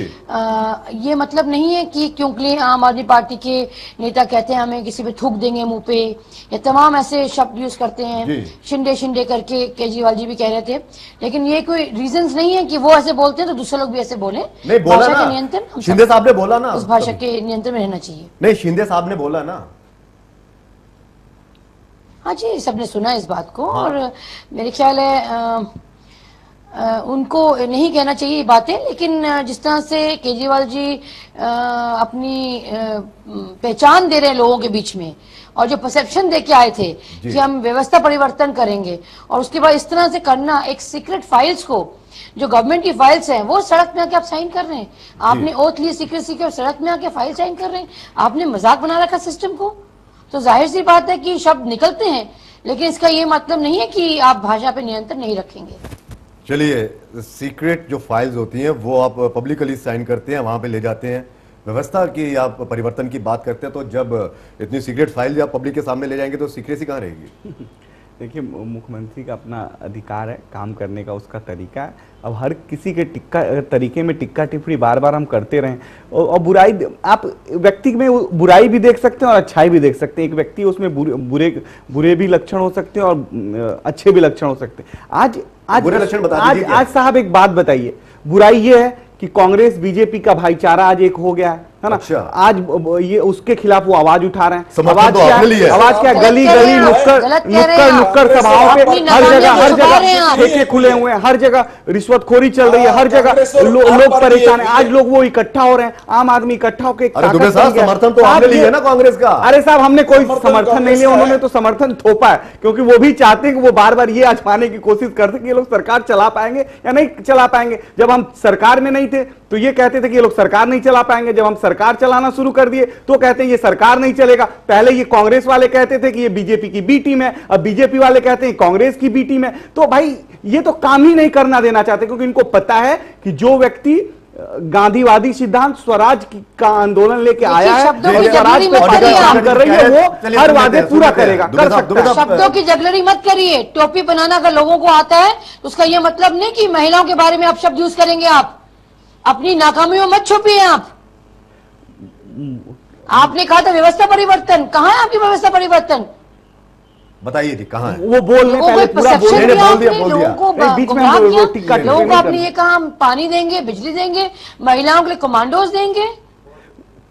ये मतलब नहीं है कि क्योंकि आम आदमी पार्टी के नेता कहते हैं हमें किसी पे थूक देंगे मुंह पे, ये तमाम ऐसे शब्द यूज करते हैं, शिंदे शिंदे करके केजरीवाल जी भी कह रहे थे, लेकिन ये कोई रीजंस नहीं है कि वो ऐसे बोलते हैं तो दूसरे लोग भी ऐसे बोले। भाषा के नियंत्रण, शिंदे साहब ने बोला ना, उस भाषा के नियंत्रण में रहना चाहिए। नहीं, शिंदे साहब ने बोला ना। हाँ जी, सबने सुना इस बात को। हाँ। और मेरे ख्याल है उनको नहीं कहना चाहिए ये बातें, लेकिन जिस तरह से केजरीवाल जी अपनी पहचान दे रहे हैं लोगों के बीच में, और जो परसेप्शन दे के आए थे कि हम व्यवस्था परिवर्तन करेंगे, और उसके बाद इस तरह से करना, एक सीक्रेट फाइल्स को, जो गवर्नमेंट की फाइल्स हैं, वो सड़क में आके आप साइन कर रहे हैं। आपने ओथ ली सीक्रेसी के, सड़क में आके फाइल साइन कर रहे हैं। आपने मजाक बना रखा सिस्टम को। तो जाहिर सी बात है कि शब्द निकलते हैं, लेकिन इसका ये मतलब नहीं है कि आप भाषा पे नियंत्रण नहीं रखेंगे। चलिए, सीक्रेट जो फाइल्स होती हैं वो आप पब्लिकली साइन करते हैं, वहां पे ले जाते हैं। व्यवस्था की आप परिवर्तन की बात करते हैं, तो जब इतनी सीक्रेट फाइल्स आप पब्लिक के सामने ले जाएंगे तो सीक्रेसी कहाँ रहेगी? देखिए, मुख्यमंत्री का अपना अधिकार है, काम करने का उसका तरीका है। अब हर किसी के तरीके में टिक्का टिप्पणी बार बार हम करते रहें, और बुराई, आप व्यक्ति में बुराई भी देख सकते हैं और अच्छाई भी देख सकते हैं। एक व्यक्ति उसमें बुरे भी लक्षण हो सकते हैं और अच्छे भी लक्षण हो सकते हैं। आज बुरे लक्षण बता दीजिए। आज साहब एक बात बताइए, बुराई ये है कि कांग्रेस बीजेपी का भाईचारा आज एक हो गया है ना। अच्छा। आज ये उसके खिलाफ वो आवाज उठा रहे हैं। आवाज क्या गली गली नुक्कड़ सभाओं पे हर जगह ठेके खुले हुए हैं, हर जगह रिश्वतखोरी चल रही है, हर जगह लोग परेशान है। आज लोग वो इकट्ठा हो रहे हैं, आम आदमी इकट्ठा होकर समर्थन तो आपने लिया ना कांग्रेस का। अरे साहब, हमने कोई समर्थन नहीं लिया, उन्होंने तो समर्थन थोपा है, क्योंकि वो भी चाहते हैं कि वो बार बार ये आजमाने की कोशिश करते कि ये लोग सरकार चला पाएंगे या नहीं चला पाएंगे। जब हम सरकार में नहीं थे तो ये कहते थे कि ये लोग सरकार नहीं चला पाएंगे, जब हम सरकार चलाना शुरू कर दिए तो कहते हैं ये सरकार नहीं चलेगा। पहले ये कांग्रेस वाले कहते थे कि ये बीजेपी की बी टीम है, अब बीजेपी वाले कहते हैं कांग्रेस की बी टीम है। तो भाई ये तो काम ही नहीं करना देना चाहते, क्योंकि इनको पता है कि जो व्यक्ति गांधीवादी सिद्धांत स्वराज का आंदोलन लेके आया है, स्वराज पे काम कर रही है, वो हर वादे पूरा करेगा, कर सकता है। शब्दों की जगलरी मत करिए। टोपी बनाना अगर लोगों को आता है तो उसका ये मतलब नहीं कि महिलाओं के बारे में आप शब्द यूज करेंगे। आप अपनी नाकामियों मत छुपिए। आपने कहा था व्यवस्था परिवर्तन, कहां है आपकी व्यवस्था परिवर्तन? बताइए जी, कहां है? वो बोलने पहले पूरा बोल दिया। लोगों को आपने ये कहा हम पानी देंगे, बिजली देंगे, महिलाओं के लिए कमांडोज देंगे।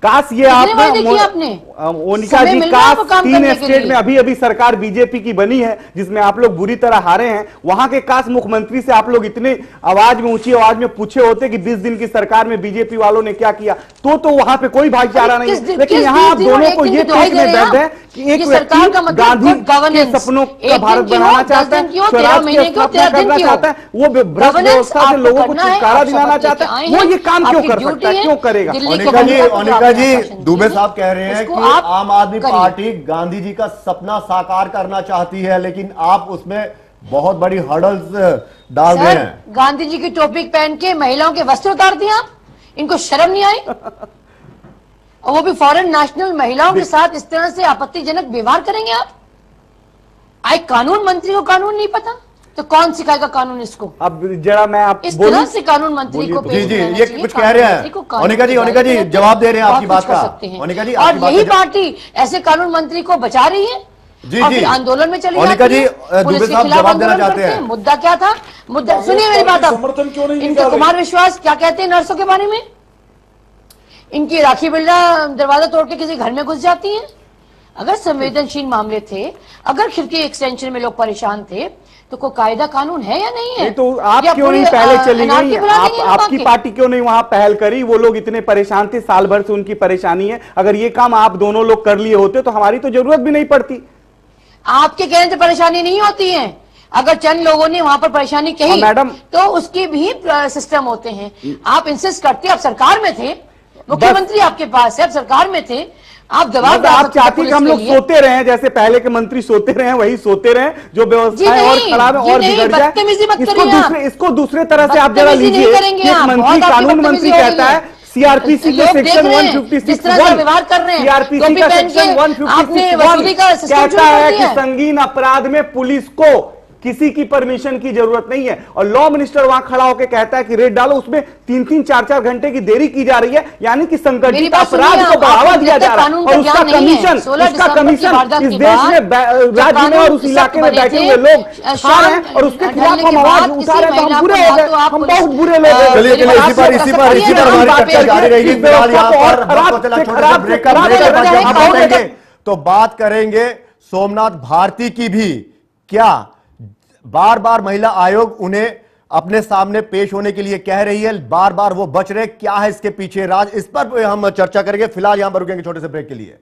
काश ये आपने ओनिका जी, काश 3 स्टेट में अभी अभी सरकार बीजेपी की बनी है जिसमें आप लोग बुरी तरह हारे हैं, वहां के काश मुख्यमंत्री से आप लोग इतने आवाज में, ऊंची आवाज में पूछे होते कि 20 दिन की सरकार में बीजेपी वालों ने क्या किया, तो वहां पे कोई भाईचारा नहीं है। लेकिन यहाँ आप दोनों को ये देखने दर्द है कि एक व्यक्ति गांधी के सपनों का भारत बनाना चाहता है, स्वराज की स्थापना करना चाहता है, वो भ्रष्ट व्यवस्था से लोगों को छुटकारा दिलाना चाहता है, वो ये काम क्यों कर सकता है, क्यों करेगा? ओनिका जी, दुबे साहब कह रहे हैं कि आम आदमी पार्टी गांधी जी का सपना साकार करना चाहती है, लेकिन आप उसमें बहुत बड़ी हर्डल्स डाल रहे हैं। गांधी जी की टोपी पहन के महिलाओं के वस्त्र उतार दिए आप, इनको शर्म नहीं आई? और वो भी फॉरेन नेशनल महिलाओं के साथ इस तरह से आपत्तिजनक व्यवहार करेंगे आप? आए कानून मंत्री को कानून नहीं पता तो कौन सिखाएगा कानून इसको? अब जरा मैं आप इस तरह से कानून मंत्री को जी ये कुछ कह रहे हैं ओनिका जी जवाब दे रहे हैं आपकी बात का। ओनिका जी, और यही पार्टी ऐसे कानून मंत्री को बचा रही है। जी, और जी। फिर आंदोलन में चली मोनिका जाती जी, हैं, पुलिस दुबे के साहब खिलाफ जवाब देना आंदोलन चाहते करते हैं। हैं। मुद्दा क्या था? मुद्दा सुनिए मेरी बात। समर्थन क्यों नहीं इनका निकाले? कुमार विश्वास क्या कहते हैं नर्सों के बारे में? इनकी राखी बिल्डा दरवाजा तोड़ के किसी घर में घुस जाती हैं। अगर संवेदनशील मामले थे, अगर खिड़की एक्सटेंशन में लोग परेशान थे, तो कोई कायदा कानून है या नहीं है? नहीं तो आप या क्यों पूरी, नहीं पहले चली अनारकी गई? बना देंगे लोग आपकी आके? पार्टी क्यों नहीं वहां पहल करी? वो लोग इतने परेशान थे, साल भर से उनकी परेशानी है। अगर ये काम आप दोनों लोग कर लिए होते तो हमारी तो जरूरत भी नहीं पड़ती। आपके कहने से परेशानी नहीं होती है। अगर चंद लोगों ने वहां पर परेशानी कही मैडम, तो उसके भी सिस्टम होते हैं। आप इंसिस्ट करते, आप सरकार में थे, मुख्यमंत्री आपके पास है, आप सरकार में थे, आप जवाब दे आप सकते थे चाहती कि पुलिस हम के लोग लिए। सोते रहे, जैसे पहले के मंत्री सोते रहे, वही सोते रहे, जो जी व्यवस्थाएं और नहीं, खराब है जी और नहीं, बिगड़ जाए। बदतमीजी मत इसको करिए आप। इसको दूसरे तरह से आप जरा बदतमीजी नहीं लीजिए करेंगे कि एक आप, मंत्री, बहुत आपकी कानून बदतमीजी मंत्री हो रही कहता है सीआरपीसी के लोग देख सेक्शन रहे हैं, 156 जिस तरह का व्यवहार कर रहे हैं, सीआरपीसी टोपी का पहन के सेक्शन आपने वसूली का 156 सिस्टम शुरू कहता कर है दिया कि संगीन अपराध में पुलिस को किसी की परमिशन की जरूरत नहीं है। और लॉ मिनिस्टर वहां खड़ा होकर कहता है कि रेड डालो, उसमें 3-3, 4-4 घंटे की देरी की जा रही है। यानी कि संगठित अपराध को बढ़ावा दिया जा रहा है और उसका कमीशन इस देश में राज्य में और उस इलाके में बैठे हुए लोग खा रहे हैं और उसके खिलाफ हम आवाज उठा रहे हैं। तो हम बुरे हो गए, हम बहुत बुरे लोग हैं। चलिए इसी पर हमारी चर्चा जारी रहेगी। फिलहाल यहाँ पर आपको चला छोटे से ब्रेक का ब्रेक के बाद जब हम लौटेंगे तो बात करेंगे सोमनाथ भारती की भी। क्या बार बार महिला आयोग उन्हें अपने सामने पेश होने के लिए कह रही है, बार बार वो बच रहे, क्या है इसके पीछे राज, इस पर हम चर्चा करेंगे। फिलहाल यहां पर रुकेंगे छोटे से ब्रेक के लिए।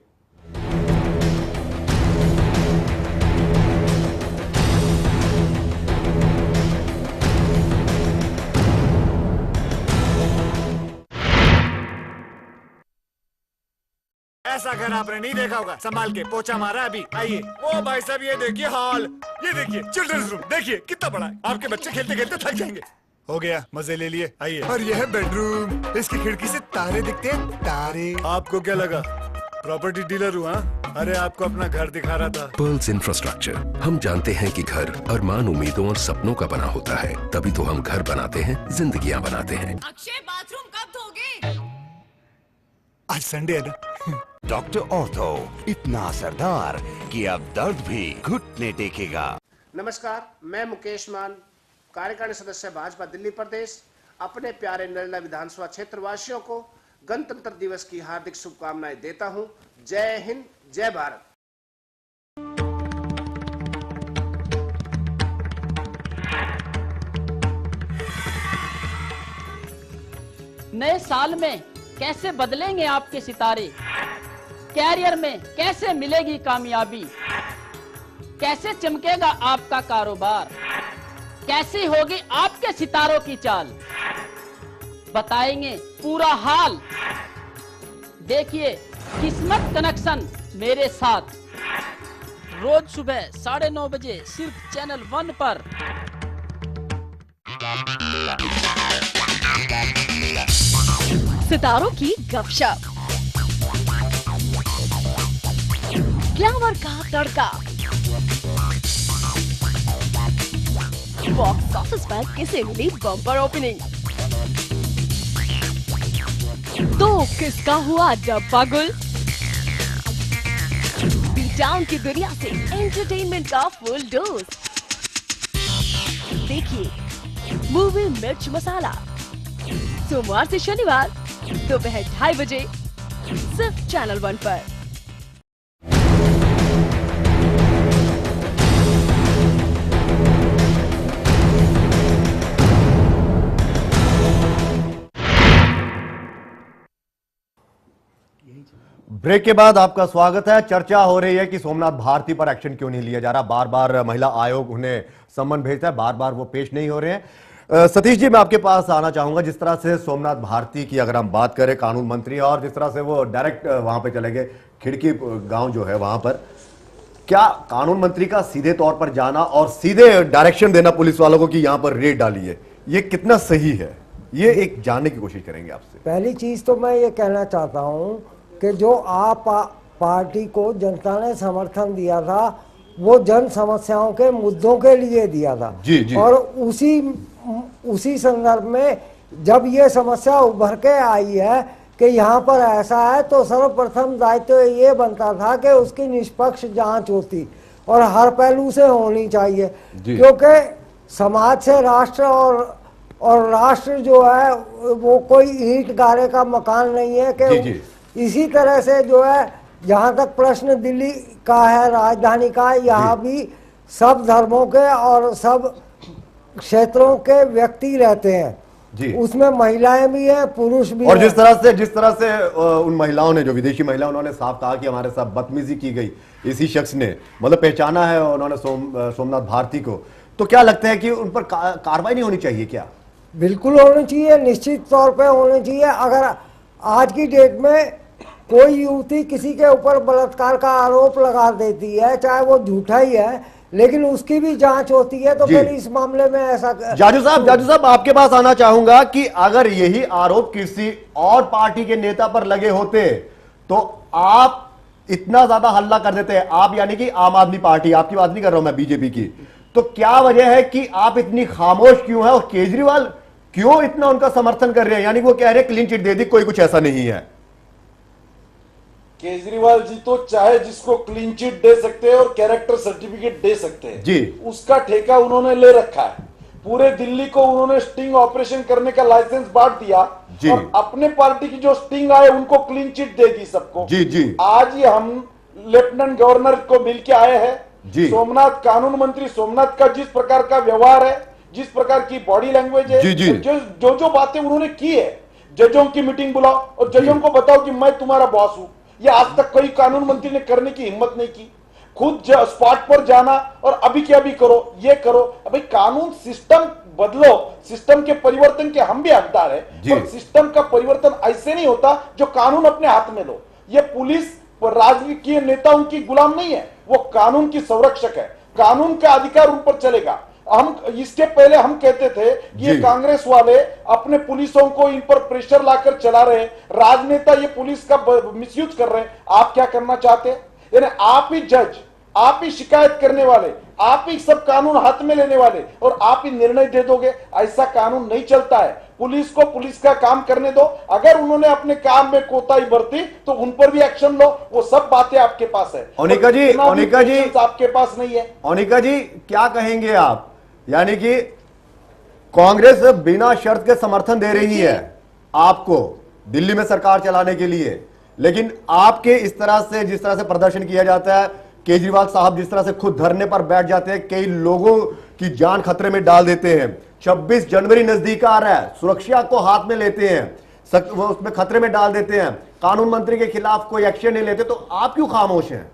ऐसा घर आपने नहीं देखा होगा। संभाल के पोछा मारा अभी। आइए। ओ भाई साहब ये देखिए हॉल, ये देखिए चिल्ड्रंस रूम, देखिए कितना बड़ा है। आपके बच्चे खेलते खेलते थक जाएंगे। हो गया, मजे ले लिए। आइए। और ये है बेडरूम, इसकी खिड़की से तारे दिखते हैं, तारे। आपको क्या लगा प्रॉपर्टी डीलर हुआ? अरे आपको अपना घर दिखा रहा था। Pearls infrastructure. हम जानते हैं कि घर अरमान, उम्मीदों और सपनों का बना होता है, तभी तो हम घर बनाते हैं, जिंदगियां बनाते हैं। अक्षय बाथरूम कब धोगे? आज संडे है ना। डॉक्टर ऑर्थो इतना असरदार कि अब दर्द भी घुटने टेकेगा। नमस्कार, मैं मुकेश मान, कार्यकारिणी सदस्य भाजपा दिल्ली प्रदेश, अपने प्यारे नरेला विधानसभा क्षेत्र वासियों को गणतंत्र दिवस की हार्दिक शुभकामनाएं देता हूं। जय हिंद, जय भारत। नए साल में कैसे बदलेंगे आपके सितारे? कैरियर में कैसे मिलेगी कामयाबी? कैसे चमकेगा आपका कारोबार? कैसी होगी आपके सितारों की चाल? बताएंगे पूरा हाल। देखिए किस्मत कनेक्शन मेरे साथ, रोज सुबह 9:30 बजे सिर्फ चैनल 1 पर। सितारों की गपशप, ग्लैमर का तड़का, बॉक्स ऑफिस पर किसे मिली बम्पर ओपनिंग, तो किसका हुआ डब्बा गुल। बीट टाउन की दुनिया से एंटरटेनमेंट का फुल डोज। देखिए मूवी मिर्च मसाला, सोमवार से शनिवार दोपहर 2:30 बजे सिर्फ चैनल 1 पर। ब्रेक के बाद आपका स्वागत है। चर्चा हो रही है कि सोमनाथ भारती पर एक्शन क्यों नहीं लिया जा रहा। बार बार महिला आयोग उन्हें सम्मन भेजता है, बार बार वो पेश नहीं हो रहे हैं। सतीश जी, मैं आपके पास आना चाहूंगा। जिस तरह से सोमनाथ भारती की अगर हम बात करें, कानून मंत्री, और जिस तरह से वो डायरेक्ट वहां पे चले गए, खिड़की गांव जो है वहां पर, क्या कानून मंत्री का सीधे तौर पर जाना और सीधे डायरेक्शन देना पुलिस वालों को कि यहां पर रेड डालिए, ये कितना सही है? ये एक जानने की कोशिश करेंगे आपसे। पहली चीज तो मैं ये कहना चाहता हूँ कि जो आप पार्टी को जनता ने समर्थन दिया था वो जन समस्याओं के मुद्दों के लिए दिया था। जी, जी। और उसी संदर्भ में जब ये समस्या उभर के आई है कि यहाँ पर ऐसा है, तो सर्वप्रथम दायित्व ये बनता था कि उसकी निष्पक्ष जांच होती। और हर पहलू से होनी चाहिए, जी। क्योंकि समाज से राष्ट्र और राष्ट्र जो है वो कोई ईंट गारे का मकान नहीं है कि जी। इसी तरह से जो है, जहाँ तक प्रश्न दिल्ली का है, राजधानी का, यहाँ भी सब धर्मों के और सब क्षेत्रों के व्यक्ति रहते हैं जी। उसमें महिलाएं भी हैं, पुरुष भी और हैं। जिस तरह से उन महिलाओं ने, जो विदेशी महिला, उन्होंने साफ कहा कि हमारे साथ बदतमीजी की गई, इसी शख्स ने मतलब पहचाना है उन्होंने सोमनाथ भारती को, तो क्या लगता है कि उन पर कार्रवाई नहीं होनी चाहिए क्या? बिल्कुल होनी चाहिए, निश्चित तौर पे होनी चाहिए। अगर आज की डेट में कोई युवती किसी के ऊपर बलात्कार का आरोप लगा देती है, चाहे वो झूठा ही है, लेकिन उसकी भी जांच होती है, तो फिर इस मामले में ऐसा जाजू साहब आपके पास आना चाहूंगा कि अगर यही आरोप किसी और पार्टी के नेता पर लगे होते तो आप इतना ज्यादा हल्ला कर देते हैं, आप यानी कि आम आदमी पार्टी, आपकी बात नहीं कर रहा हूं मैं, बीजेपी की, तो क्या वजह है कि आप इतनी खामोश क्यों है और केजरीवाल क्यों इतना उनका समर्थन कर रहे हैं? यानी वो कह रहे हैं क्लीन चिट दे दी, कोई कुछ ऐसा नहीं है। केजरीवाल जी तो चाहे जिसको क्लीन चिट दे सकते हैं और कैरेक्टर सर्टिफिकेट दे सकते हैं जी, उसका ठेका उन्होंने ले रखा है। पूरे दिल्ली को उन्होंने स्टिंग ऑपरेशन करने का लाइसेंस बांट दिया जी। और अपने पार्टी की जो स्टिंग आए उनको क्लीन चिट दे दी सबको। जी जी। आज ही हम लेफ्टिनेंट गवर्नर को मिलके आए हैं जी। सोमनाथ, कानून मंत्री सोमनाथ का जिस प्रकार का व्यवहार है, जिस प्रकार की बॉडी लैंग्वेज है, जी जी। जो बातें उन्होंने की है, जजों की मीटिंग बुलाओ और जजों को बताओ कि मैं तुम्हारा बॉस हूं, ये आज तक कोई कानून मंत्री ने करने की हिम्मत नहीं की। खुद स्पॉट पर जाना और अभी के अभी करो, ये करो। अभी कानून सिस्टम बदलो, सिस्टम के परिवर्तन के हम भी हकदार है, पर सिस्टम का परिवर्तन ऐसे नहीं होता जो कानून अपने हाथ में लो। ये पुलिस राजनीतिक नेताओं की गुलाम नहीं है, वो कानून की संरक्षक है, कानून का अधिकार उन पर चलेगा। हम इसके पहले हम कहते थे कि ये कांग्रेस वाले अपने पुलिसों को इन पर प्रेशर लाकर चला रहे हैं, राजनेता ये पुलिस का मिसयूज कर रहे हैं। आप क्या करना चाहते हैं? यानी आप ही जज, आप ही शिकायत करने वाले, आप ही सब कानून हाथ में लेने वाले और आप ही निर्णय दे दोगे? ऐसा कानून नहीं चलता है। पुलिस को पुलिस का काम करने दो, अगर उन्होंने अपने काम में कोताही बरती तो उन पर भी एक्शन लो। वो सब बातें आपके पास है, ओनिका जी आपके पास नहीं है। ओनिका जी क्या कहेंगे आप? यानी कि कांग्रेस बिना शर्त के समर्थन दे रही है आपको दिल्ली में सरकार चलाने के लिए, लेकिन आपके इस तरह से, जिस तरह से प्रदर्शन किया जाता है, केजरीवाल साहब जिस तरह से खुद धरने पर बैठ जाते हैं, कई लोगों की जान खतरे में डाल देते हैं। 26 जनवरी नजदीक आ रहा है, सुरक्षा को हाथ में लेते हैं, वो उसमें खतरे में डाल देते हैं, कानून मंत्री के खिलाफ कोई एक्शन नहीं लेते, तो आप क्यों खामोश हैं?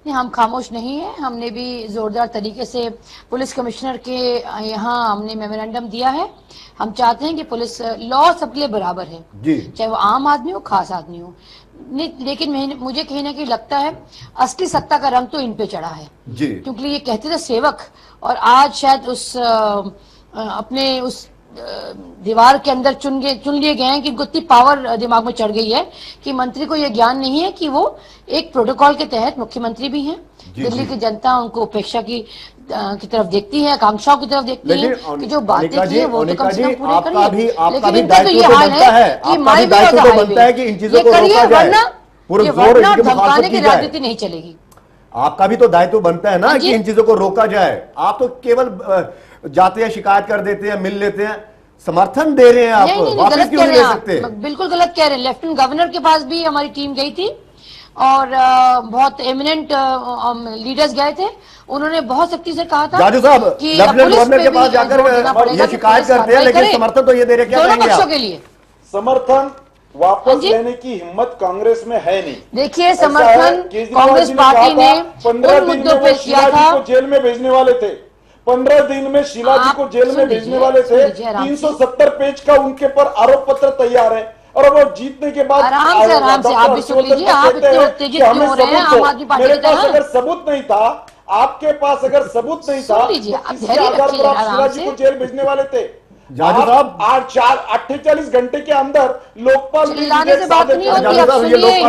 नहीं, हम खामोश नहीं है। हमने भी जोरदार तरीके से पुलिस कमिश्नर के यहाँ हमने मेमोरेंडम दिया है। हम चाहते हैं कि पुलिस लॉ सबके लिए बराबर है, चाहे वो आम आदमी हो, खास आदमी हो। लेकिन मुझे कहीं ना कहीं लगता है असली सत्ता का रंग तो इन पे चढ़ा है, क्योंकि ये कहते थे सेवक, और आज शायद उस अपने उस दीवार के अंदर चुन लिए गए हैं कि इनको इतनी पावर दिमाग में चढ़ गई है कि मंत्री को यह ज्ञान नहीं है कि वो एक प्रोटोकॉल के तहत मुख्यमंत्री भी हैं। दिल्ली की जनता उनको उपेक्षा की तरफ देखती है, आकांक्षाओं की तरफ देखती है कि जो बातें की है वो तो कम से कम पूरी करिए। लेकिन इनका तो ये हाल है कि माई वे और हाईवे ये करिए, वरना धमकाने की राजनीति नहीं चलेगी। आपका भी तो दायित्व बनता है ना कि इन चीजों को रोका जाए। आप तो केवल जाते हैं, शिकायत कर देते हैं, मिल लेते हैं, समर्थन दे रहे हैं आप, वापस क्यों नहीं ले सकते? बिल्कुल गलत कह रहे हैं। लेफ्टिनेंट गवर्नर के पास भी हमारी टीम गई थी और बहुत एमिनेंट लीडर्स गए थे। उन्होंने बहुत सख्ती से कहा था जाजू साहब कि लेफ्टिनेंट गवर्नर के पास जाकर ये शिकायत करते हैं, लेकिन समर्थन तो ये दे रहे, क्या दोनों पक्षों के लिए समर्थन वापस लेने की हिम्मत कांग्रेस में है नहीं। देखिए, समर्थन कांग्रेस पार्टी ने 15 दिन में शीला जी को जेल में भेजने वाले थे, 15 दिन में शीला जी को जेल में भेजने वाले थे। 370 पेज का उनके पर आरोप पत्र तैयार है और अब वो जीतने के बाद आराम से आप भी सुन लीजिए। आप इतने उत्तेजित क्यों हो रहे हैं आम आदमी पार्टी मेरे पास अगर सबूत नहीं था, आपके पास अगर सबूत नहीं था, इसके आधार पर आप शीला जी को जेल भेजने वाले थे। जाजू साहब 48 घंटे के अंदर लोकपाल से बात नहीं होती, आप सुनिए।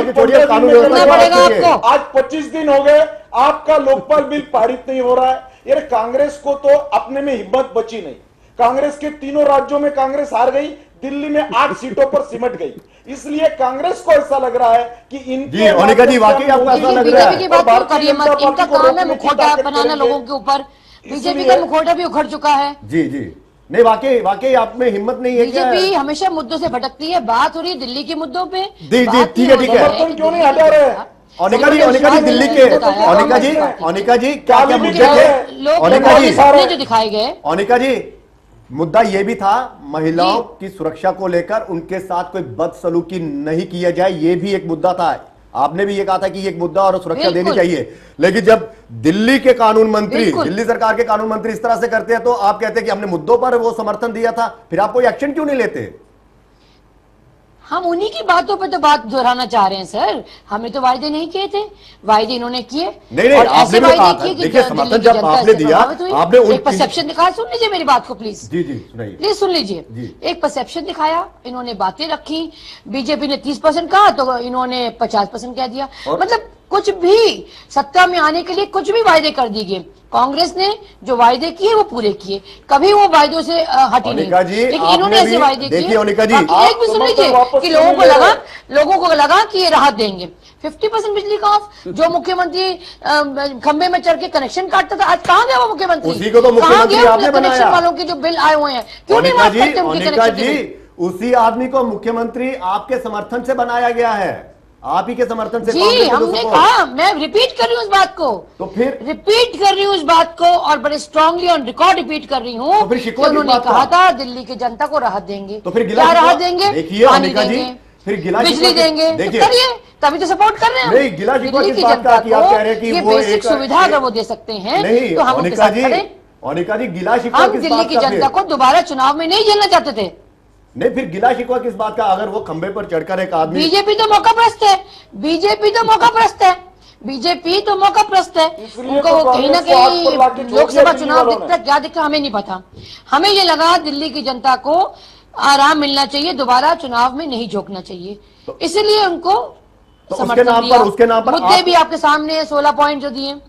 आज 25 दिन हो गए, आपका लोकपाल बिल पारित नहीं हो रहा है। यार कांग्रेस को तो अपने में हिम्मत बची नहीं। कांग्रेस के तीनों राज्यों में कांग्रेस हार गई, दिल्ली में 8 सीटों पर सिमट गई। इसलिए कांग्रेस को ऐसा लग रहा है कि जी अनिका जी वाकई आपको ऐसा लग रहा है? बीजेपी की बात क्यों करिए मत, इनका काम है मुखौटा बनाना लोगों के ऊपर। बीजेपी का मुखौटा भी उखड़ चुका है। जी जी नहीं वाकई आप में हिम्मत नहीं है क्या? बीजेपी हमेशा मुद्दों से भटकती है। बात हो रही है दिल्ली के मुद्दों पे। जी जी ठीक है क्यों नहीं हटा रहे? अनिका जी दिल्ली के अनिका जी क्या क्या मुद्दे थे? अनिका जी जो दिखाए गए, अनिका जी मुद्दा यह भी था महिलाओं की सुरक्षा को लेकर उनके साथ कोई बदसलूकी नहीं किया जाए, यह भी एक मुद्दा था। आपने भी ये कहा था कि एक मुद्दा और सुरक्षा देनी चाहिए, लेकिन जब दिल्ली के कानून मंत्री, दिल्ली सरकार के कानून मंत्री इस तरह से करते हैं तो आप कहते हैं कि हमने मुद्दों पर वो समर्थन दिया था, फिर आप कोई एक्शन क्यों नहीं लेते? हम उन्हीं की बातों पर तो बात दोहराना चाह रहे हैं सर। हमने तो वायदे नहीं किए थे, वायदे इन्होंने किए। नहीं और ऐसे वायदे किए कि देखिए समर्थन जब आपने दिया, आपने एक परसेप्शन दिखाया। सुन लीजिए मेरी बात को प्लीज। जी जी सुनाइए प्लीज सुन लीजिए। एक परसेप्शन दिखाया, इन्होंने बातें रखी। बीजेपी ने 30% कहा तो इन्होंने 50% कह दिया। मतलब कुछ भी सत्ता में आने के लिए कुछ भी वायदे कर दिए गए। कांग्रेस ने जो वायदे किए वो पूरे किए, कभी वो वायदों से हटी नहीं। लेकिन इन्होंने ऐसे वायदे किए। एक भी सुन लीजिए कि लोगों को लगा कि ये राहत देंगे। 50% बिजली का ऑफ, जो मुख्यमंत्री खंबे में चढ़ के कनेक्शन काटता था, आज कहां गया वो मुख्यमंत्री? उसी को तो मुख्यमंत्री आपने बनाया। कनेक्शन वालों के जो बिल आए हुए हैं क्यों नहीं माफ करते उनके कनेक्शन? उसी आदमी को मुख्यमंत्री आपके समर्थन से बनाया गया है, आप ही के समर्थन से। जी हमने कहा, मैं रिपीट कर रही हूँ उस बात को, तो फिर रिपीट कर रही हूँ उस बात को और बड़े स्ट्रांगली ऑन रिकॉर्ड रिपीट कर रही हूँ। तो उन्होंने कहा था दिल्ली की जनता को राहत देंगे। तो फिर क्या राहत देंगे? पानी देंगे, फिर गिला बिजली देंगे, तो करिए, तभी तो सपोर्ट कर रहे हैं। नहीं गिला दिल्ली की जनता को ये बेसिक सुविधा अगर वो दे सकते हैं तो हम उनके साथ खड़े। अनिका जी गिला शिकवा हम दिल्ली की जनता को दोबारा चुनाव में नहीं झेलना चाहते थे। नहीं फिर गिला शिकवा किस बात का? अगर वो खंबे पर चढ़कर एक आदमी, बीजेपी तो मौकाप्रस्त है, बीजेपी तो मौकाप्रस्त है, बीजेपी तो मौकाप्रस्त है। उनको कहीं ना कहीं लोकसभा चुनाव दिखता क्या दिखता हमें नहीं पता। हमें ये लगा दिल्ली की जनता को आराम मिलना चाहिए, दोबारा चुनाव में नहीं झोंकना चाहिए, इसलिए उनको समर्थन दिया। मुद्दे भी आपके सामने है, 16 पॉइंट जो दिए,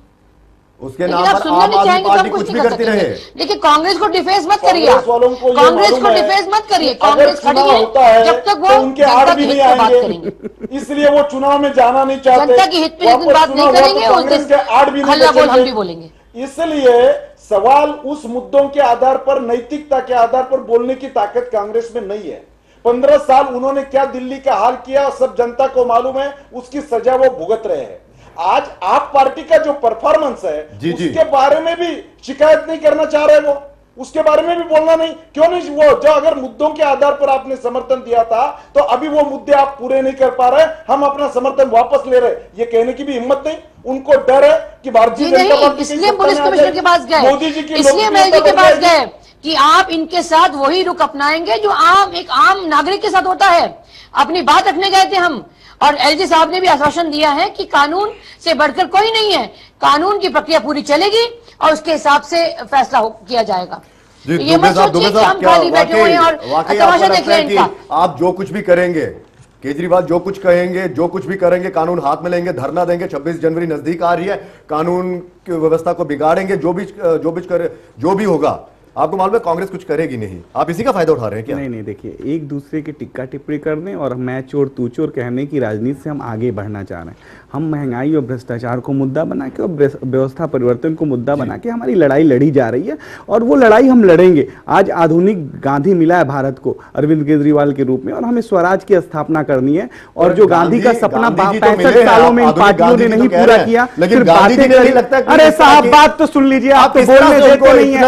उसके नाम पर आम आदमी पार्टी कुछ भी करती रहे। देखिए कांग्रेस को डिफेंस मत करिए, कांग्रेस को डिफेंस मत करिए। कांग्रेस खड़ी है, जब तक वो उनके आड़ भी नहीं आएंगे, इसलिए वो चुनाव में जाना नहीं चाहते। जनता की हित में जिस बात नहीं करेंगे उस दिन हल्ला बोल हम भी बोलेंगे। इसलिए सवाल उस मुद्दों के आधार पर, नैतिकता के आधार पर बोलने की ताकत कांग्रेस में नहीं है। 15 साल उन्होंने क्या दिल्ली का हाल किया सब जनता को मालूम है, उसकी सजा वो भुगत रहे हैं। आज आप पार्टी का जो परफॉर्मेंस है उसके बारे में भी शिकायत नहीं करना चाह रहे, वो उसके बारे में भी बोलना नहीं। क्यों नहीं? वो जो अगर मुद्दों के आधार पर आपने समर्थन दिया था तो अभी वो मुद्दे आप पूरे नहीं कर पा रहे, हम अपना समर्थन वापस ले रहे, ये कहने की भी हिम्मत नहीं। उनको डर है कि भारतीय जनता पार्टी इसलिए पुलिस कमिश्नर के पास गए, मोदी जी की, इसलिए एलजी के पास गए कि आप इनके साथ वही रुख अपनाएंगे जो एक आम नागरिक के साथ होता है। अपनी बात रखने गए थे हम, और एलजी साहब ने भी आश्वासन दिया है कि कानून से बढ़कर कोई नहीं है, कानून की प्रक्रिया पूरी चलेगी और उसके हिसाब से फैसला किया जाएगा। ये मत सोचिए कि हम खाली बैठे हुए हैं और तमाशा देख रहे हैं इनका। आप जो कुछ भी करेंगे, केजरीवाल जो कुछ कहेंगे, जो कुछ भी करेंगे, कानून हाथ में लेंगे, धरना देंगे, 26 जनवरी नजदीक आ रही है, कानून की व्यवस्था को बिगाड़ेंगे, जो भी होगा। आपको मालूम है कांग्रेस कुछ करेगी नहीं, आप इसी का फायदा उठा रहे हैं क्या? नहीं देखिए, एक दूसरे की टिक्का टिप्पणी करने और मैं चोर तू चोर कहने की राजनीति से हम आगे बढ़ना चाह रहे हैं। हम महंगाई और भ्रष्टाचार को मुद्दा बना के और व्यवस्था परिवर्तन को मुद्दा बना के हमारी लड़ाई लड़ी जा रही है और वो लड़ाई हम लड़ेंगे। आज आधुनिक गांधी मिला है भारत को अरविंद केजरीवाल के रूप में, और हमें स्वराज की स्थापना करनी है। और जो गांधी का सपना 65 सालों में इन पार्टियों ने नहीं पूरा किया, फिर बातें करें। अरे साहब बात तो सुन लीजिए, आप तो बोलने देते नहीं है।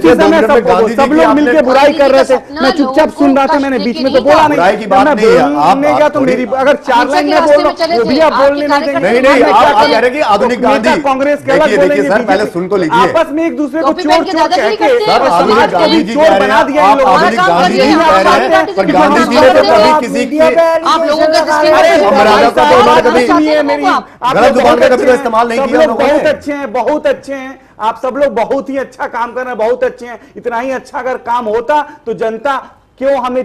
सब लोग मिलकर बुराई कर रहे थे, मैं चुपचाप सुन रहा था, मैंने बीच में तो बोला नहीं। बोलने गया तो मेरी अगर 4 लाइन में बोल वो भी आप बोलने नहीं आप कह रहे हैं कि आधुनिक गांधी, कांग्रेस के देखिए सर पहले सुन तो लीजिए, आपस में एक दूसरे को चोर चोर कह के आधुनिक गांधी जी कह रहे हैं, आप आधुनिक गांधी जी कह रहे हैं, पर गांधी जी ने तो कभी किसी की आप लोगों का गलत जुबान का कभी इस्तेमाल नहीं किया। बहुत अच्छे हैं, बहुत अच्छे हैं, आप सब लोग बहुत ही अच्छा काम कर रहे हैं, बहुत अच्छे हैं। इतना ही अच्छा अगर काम होता तो जनता क्यों हमें